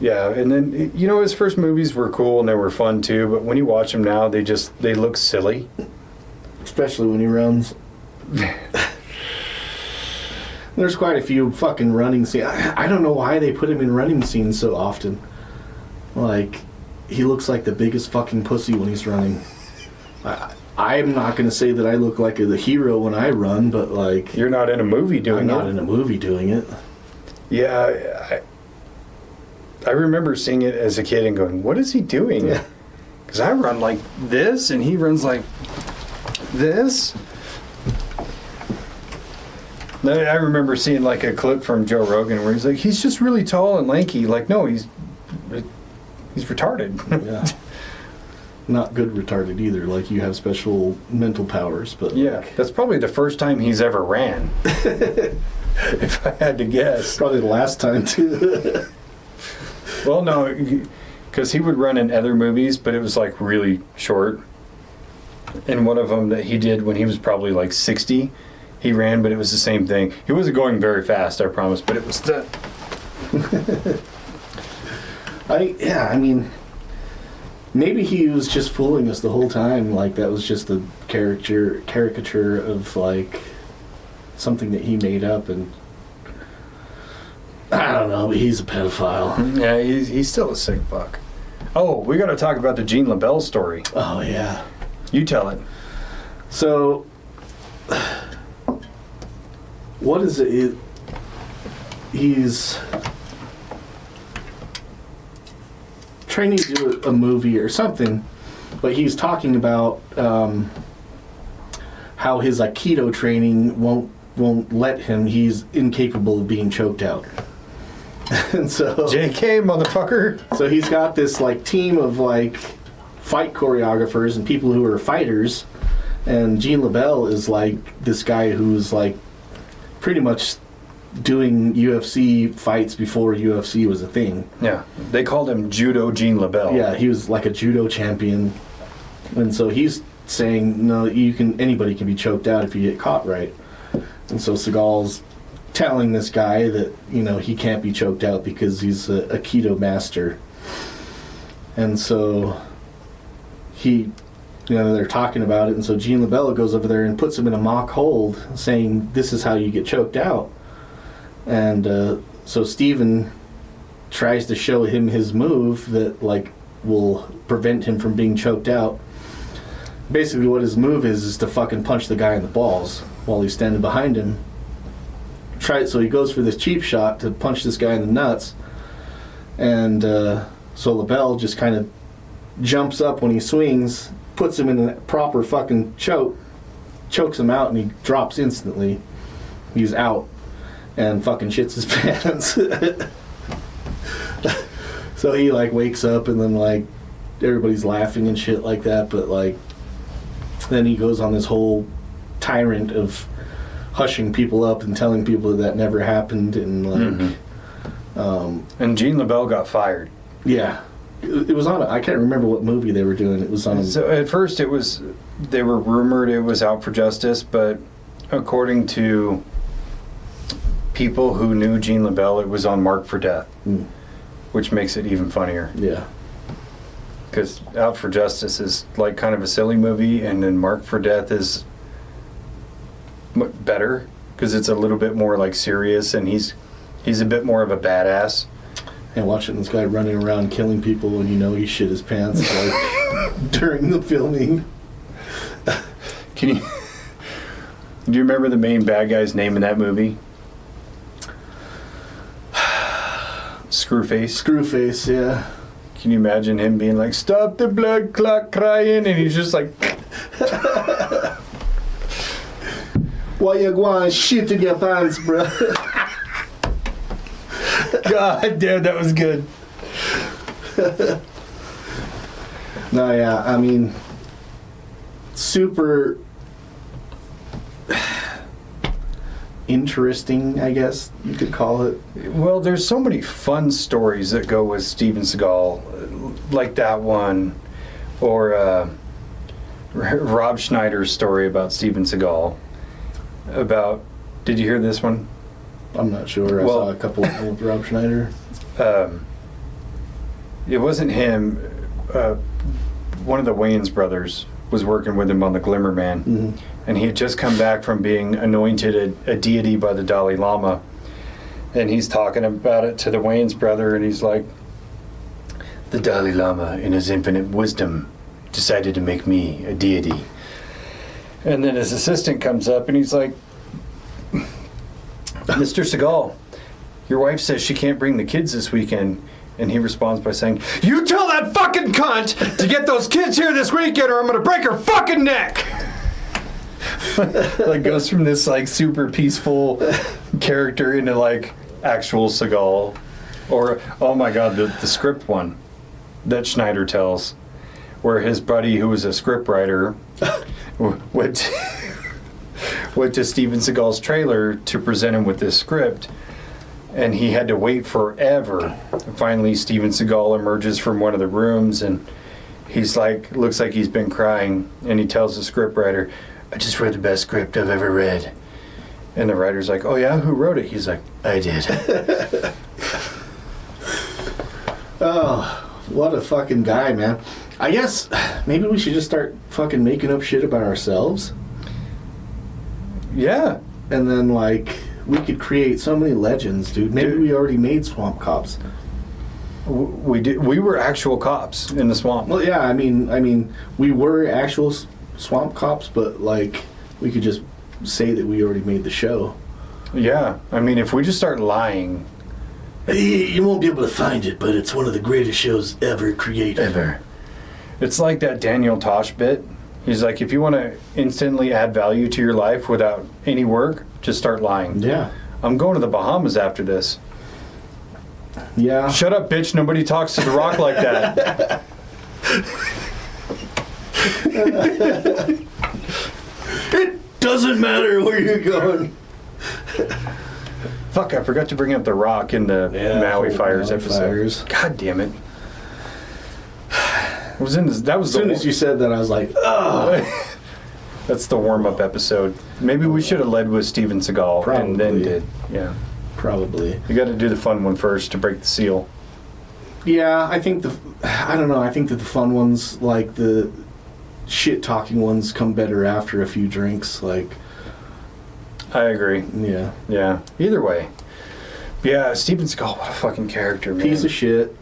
Speaker 2: Yeah, and then, you know, his first movies were cool and they were fun too, but when you watch them now, they look silly.
Speaker 1: Especially when he runs. There's quite a few fucking running scenes. I don't know why they put him in running scenes so often. Like, he looks like the biggest fucking pussy when he's running. I'm not going to say that I look like the hero when I run, but like...
Speaker 2: You're not in a movie doing it.
Speaker 1: I'm not in a movie doing it.
Speaker 2: Yeah, I remember seeing it as a kid and going, what is he doing?
Speaker 1: Yeah.
Speaker 2: Because I run like this, and he runs like this. I remember seeing like a clip from Joe Rogan where he's like, he's just really tall and lanky. Like, no, he's retarded.
Speaker 1: Yeah. Not good retarded either. Like, you have special mental powers, but...
Speaker 2: Yeah,
Speaker 1: like,
Speaker 2: that's probably the first time he's ever ran. If I had to guess.
Speaker 1: probably the last time, too.
Speaker 2: Well, no, because he would run in other movies, but it was like really short. In one of them that he did when he was probably like 60, he ran, but it was the same thing. He wasn't going very fast, I promise, but it was the...
Speaker 1: I mean, maybe he was just fooling us the whole time. Like, that was just a caricature of like something that he made up, and I don't know, but he's a pedophile.
Speaker 2: Yeah, he's still a sick fuck. Oh, we got to talk about the Gene LaBelle story.
Speaker 1: Oh, yeah.
Speaker 2: You tell it.
Speaker 1: So, what is it? He's training to do a movie or something, but he's talking about how his Aikido training won't let him. He's incapable of being choked out. And so
Speaker 2: JK, motherfucker.
Speaker 1: So he's got this like team of like fight choreographers and people who are fighters, and Gene LaBelle is like this guy who's like pretty much doing UFC fights before UFC was a thing.
Speaker 2: Yeah, they called him Judo Gene LaBelle.
Speaker 1: Yeah, he was like a judo champion, and so he's saying no, anybody can be choked out if you get caught right. And so Seagal's telling this guy that, you know, he can't be choked out because he's a keto master. And so he, you know, they're talking about it, and so Gene LaBella goes over there and puts him in a mock hold, saying, this is how you get choked out. And so Steven tries to show him his move that, like, will prevent him from being choked out. Basically what his move is to fucking punch the guy in the balls while he's standing behind him. So he goes for this cheap shot to punch this guy in the nuts, and so LaBelle just kind of jumps up when he swings, puts him in a proper fucking choke, chokes him out, and he drops instantly. He's out and fucking shits his pants. So he, like, wakes up, and then, like, everybody's laughing and shit like that, but, like, then he goes on this whole tyrant of hushing people up and telling people that never happened, and, like,
Speaker 2: and Gene LaBelle got fired.
Speaker 1: Yeah. It was on I can't remember what movie they were doing. It was on
Speaker 2: So at first they were rumored it was Out for Justice, but according to people who knew Gene LaBelle, it was on Marked for Death, which makes it even funnier.
Speaker 1: Yeah.
Speaker 2: Because Out for Justice is, like, kind of a silly movie, and then Marked for Death is better because it's a little bit more, like, serious, and he's a bit more of a badass.
Speaker 1: And watching this guy running around killing people when you know he shit his pants, like, during the filming.
Speaker 2: Do you remember the main bad guy's name in that movie? Screwface.
Speaker 1: Screwface, yeah.
Speaker 2: Can you imagine him being like, "Stop the blood clot crying," and he's just like,
Speaker 1: "Why you going shit in your pants, bro?"
Speaker 2: God damn, that was good.
Speaker 1: No, yeah, I mean, super interesting, I guess you could call it.
Speaker 2: Well, there's so many fun stories that go with Steven Seagal, like that one, or Rob Schneider's story about Steven Seagal. Did you hear this one?
Speaker 1: I'm not sure. I saw a couple with Rob Schneider.
Speaker 2: It wasn't him. One of the Wayans brothers was working with him on the Glimmer Man, and he had just come back from being anointed a deity by the Dalai Lama, and he's talking about it to the Wayans brother, and he's like, "The Dalai Lama, in his infinite wisdom, decided to make me a deity." And then his assistant comes up, and he's like, "Mr. Seagal, your wife says she can't bring the kids this weekend." And he responds by saying, "You tell that fucking cunt to get those kids here this weekend or I'm gonna break her fucking neck!" Like, goes from this, like, super peaceful character into, like, actual Seagal. Or, oh my god, the script one that Schneider tells, where his buddy, who was a script writer, went to Steven Seagal's trailer to present him with this script, and he had to wait forever. Finally, Steven Seagal emerges from one of the rooms, and he's like, looks like he's been crying, and he tells the script writer, "I just read the best script I've ever read." And the writer's like, "Oh yeah, who wrote it?" He's like, "I did."
Speaker 1: Oh, what a fucking guy, man. I guess maybe we should just start fucking making up shit about ourselves.
Speaker 2: Yeah.
Speaker 1: And then, like, we could create so many legends, dude. Maybe we already made swamp cops.
Speaker 2: We did. We were actual cops in the swamp.
Speaker 1: Well, yeah, I mean, we were actual swamp cops, but, like, we could just say that we already made the show.
Speaker 2: Yeah. I mean, if we just start lying...
Speaker 1: You won't be able to find it, but it's one of the greatest shows ever created.
Speaker 2: Ever. It's like that Daniel Tosh bit. He's like, if you want to instantly add value to your life without any work, just start lying.
Speaker 1: Yeah.
Speaker 2: I'm going to the Bahamas after this.
Speaker 1: Yeah.
Speaker 2: Shut up, bitch. Nobody talks to The Rock like that.
Speaker 1: It doesn't matter where you're going.
Speaker 2: Fuck, I forgot to bring up The Rock in the Maui Fires episode. God damn it. It was in this, that was
Speaker 1: as soon as you said that, I was like, oh.
Speaker 2: That's the warm-up episode. Maybe we should have led with Steven Seagal and then
Speaker 1: Probably.
Speaker 2: did. Yeah.
Speaker 1: Probably.
Speaker 2: You got to do the fun one first to break the seal.
Speaker 1: Yeah, I think I don't know. I think that the fun ones, like the shit-talking ones, come better after a few drinks. Like,
Speaker 2: I agree.
Speaker 1: yeah.
Speaker 2: Yeah. Either way. Yeah, Steven Seagal, what a fucking character, man.
Speaker 1: Piece of shit.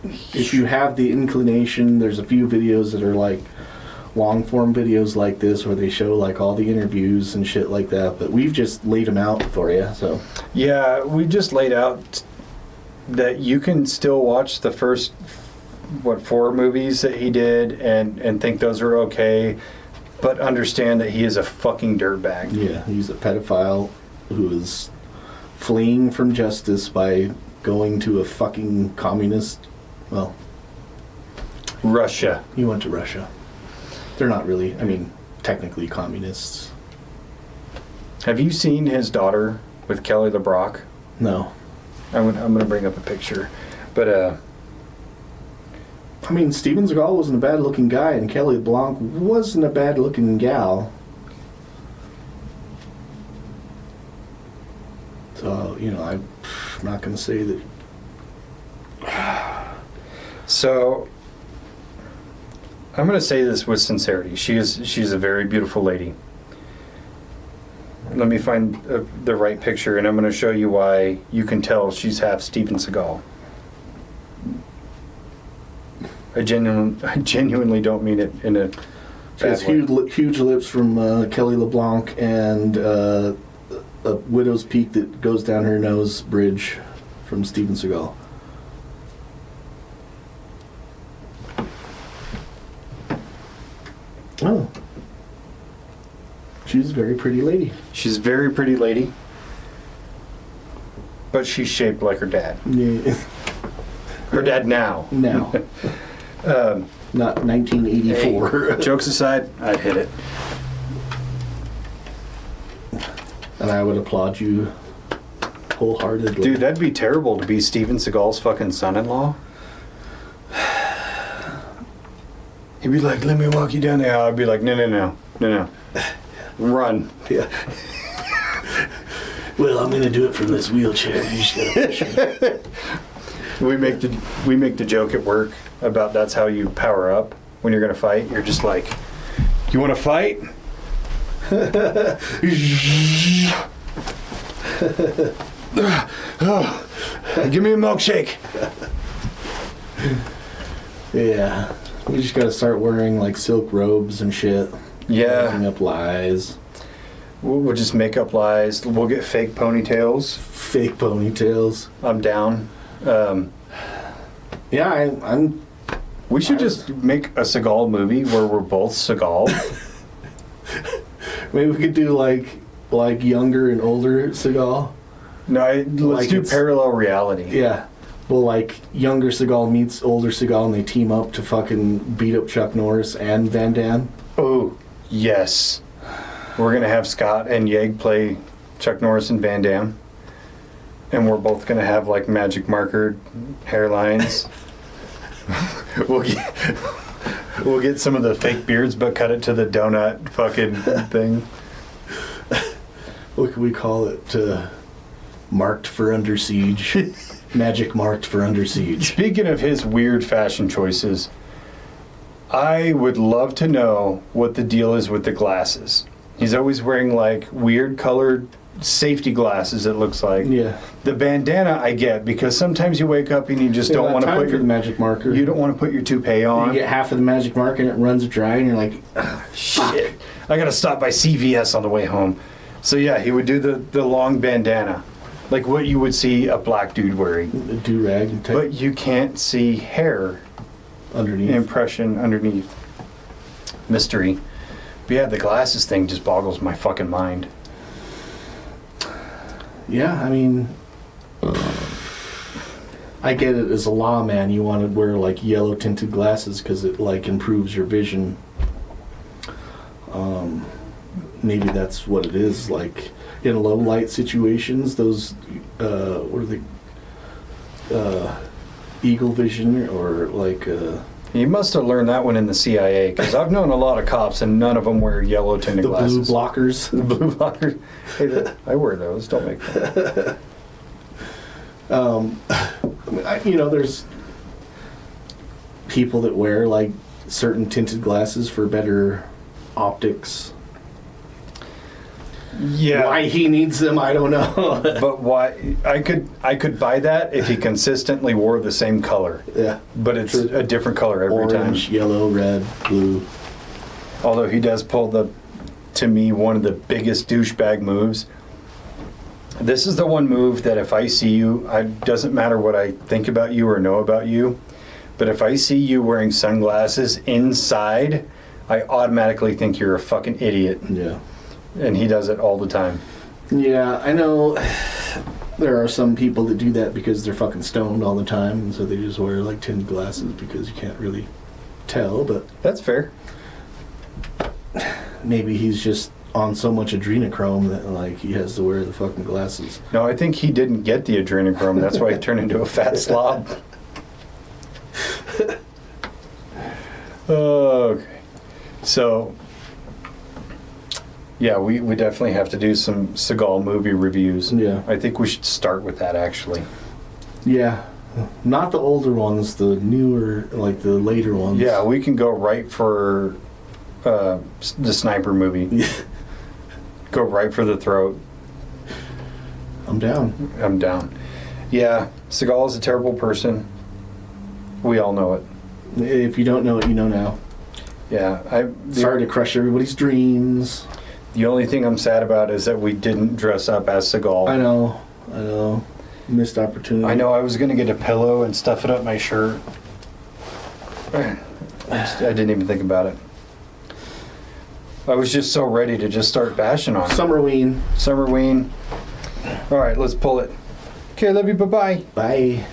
Speaker 1: If you have the inclination, there's a few videos that are like long form videos like this where they show like all the interviews and shit like that, but we've just laid them out for you. So
Speaker 2: Yeah, we just laid out that you can still watch the first 4 movies that he did and think those are okay, but understand that he is a fucking dirtbag.
Speaker 1: yeah, he's a pedophile who is fleeing from justice by going to a fucking communist. Well,
Speaker 2: Russia.
Speaker 1: he went to Russia. They're not really, I mean, technically communists.
Speaker 2: Have you seen his daughter with Kelly LeBrock?
Speaker 1: No.
Speaker 2: I'm gonna bring up a picture, but
Speaker 1: I mean, Steven Seagal wasn't a bad-looking guy, and Kelly LeBlanc wasn't a bad-looking gal. So, you know, I'm not going to say that.
Speaker 2: so I'm gonna say this with sincerity. She's a very beautiful lady. Let me find the right picture, and I'm gonna show you why you can tell she's half Steven Seagal. I genuinely don't mean it in a
Speaker 1: She has
Speaker 2: bad way.
Speaker 1: huge lips from Kelly LeBlanc and a widow's peak that goes down her nose bridge from Steven Seagal. Oh. She's a very pretty lady.
Speaker 2: She's a very pretty lady, but she's shaped like her dad.
Speaker 1: Yeah.
Speaker 2: Her dad now.
Speaker 1: Now. Not 1984.
Speaker 2: Jokes aside, I'd hit it.
Speaker 1: And I would applaud you wholeheartedly.
Speaker 2: Dude, that'd be terrible to be Steven Seagal's fucking son-in-law. He'd be like, let me walk you down the aisle. I'd be like, no. Run.
Speaker 1: Yeah. Well, I'm gonna do it from this wheelchair. You just gotta push me.
Speaker 2: We make the joke at work about that's how you power up when you're gonna fight. You're just like, you want to fight? Give me a milkshake.
Speaker 1: Yeah. We just gotta start wearing like silk robes and shit. Making
Speaker 2: Yeah,
Speaker 1: up lies.
Speaker 2: we'll just make up lies. We'll get fake ponytails.
Speaker 1: Fake ponytails.
Speaker 2: I'm down.
Speaker 1: Yeah, I'm.
Speaker 2: We should just make a Seagal movie where we're both Seagal.
Speaker 1: Maybe we could do like younger and older Seagal.
Speaker 2: No, let's
Speaker 1: Like
Speaker 2: do
Speaker 1: it's-
Speaker 2: parallel reality.
Speaker 1: Yeah. Well, like younger Seagal meets older Seagal, and they team up to fucking beat up Chuck Norris and Van Damme.
Speaker 2: Oh, yes. We're going to have Scott and Yeg play Chuck Norris and Van Damme. And we're both going to have like magic marker hairlines. We'll get some of the fake beards, but cut it to the donut fucking thing.
Speaker 1: What can we call it? Marked for Under Siege. Magic marked for Under Siege.
Speaker 2: Speaking of his weird fashion choices, I would love to know what the deal is with the glasses. He's always wearing like weird colored safety glasses, it looks like.
Speaker 1: Yeah.
Speaker 2: The bandana I get because sometimes you wake up and you just don't want to put
Speaker 1: your
Speaker 2: your
Speaker 1: magic marker.
Speaker 2: you don't want to put your toupee on.
Speaker 1: You get half of the magic marker and it runs dry, and you're like,
Speaker 2: Shit. I gotta stop by CVS on the way home. So yeah, he would do the long bandana. Like what you would see a black dude wearing.
Speaker 1: a do-rag type
Speaker 2: But you can't see hair
Speaker 1: underneath.
Speaker 2: impression underneath. Mystery. But yeah, the glasses thing just boggles my fucking mind.
Speaker 1: Yeah, I mean, I get it. As a lawman, you want to wear like yellow tinted glasses because it like improves your vision. Maybe that's what it is. Like in low light situations, those what are the eagle vision or like
Speaker 2: You must have learned that one in the CIA, because I've known a lot of cops and none of them wear yellow tinted
Speaker 1: The
Speaker 2: glasses.
Speaker 1: blue blockers.
Speaker 2: The blue blockers. Hey, I wear those. Don't make fun.
Speaker 1: There's people that wear like certain tinted glasses for better optics.
Speaker 2: Yeah.
Speaker 1: Why he needs them, I don't know.
Speaker 2: But why? I could buy that if he consistently wore the same color.
Speaker 1: Yeah.
Speaker 2: But it's a different color every
Speaker 1: Orange,
Speaker 2: time.
Speaker 1: yellow, red, blue.
Speaker 2: Although he does pull to me, one of the biggest douchebag moves. This is the one move that if I see you, it doesn't matter what I think about you or know about you, but if I see you wearing sunglasses inside, I automatically think you're a fucking idiot.
Speaker 1: Yeah.
Speaker 2: And he does it all the time.
Speaker 1: Yeah, I know there are some people that do that because they're fucking stoned all the time, and so they just wear like tinted glasses because you can't really tell, but
Speaker 2: That's fair.
Speaker 1: maybe he's just on so much adrenochrome that like he has to wear the fucking glasses.
Speaker 2: No, I think he didn't get the adrenochrome. That's why he turned into a fat slob. Okay. So, yeah, we definitely have to do some Seagal movie reviews.
Speaker 1: Yeah.
Speaker 2: I think we should start with that, actually.
Speaker 1: Yeah. Not the older ones, the newer, like the later ones.
Speaker 2: Yeah, we can go right for the sniper movie. Go right for the throat.
Speaker 1: I'm down.
Speaker 2: I'm down. Yeah, Seagal is a terrible person. We all know it.
Speaker 1: If you don't know it, you know now.
Speaker 2: Yeah,
Speaker 1: Sorry to crush everybody's dreams.
Speaker 2: The only thing I'm sad about is that we didn't dress up as Seagal.
Speaker 1: I know. Missed opportunity.
Speaker 2: I know I was going to get a pillow and stuff it up my shirt. I didn't even think about it. I was just so ready to just start bashing on it.
Speaker 1: Summerween.
Speaker 2: Summerween. All right, let's pull it. Okay, love you. Bye-bye.
Speaker 1: Bye.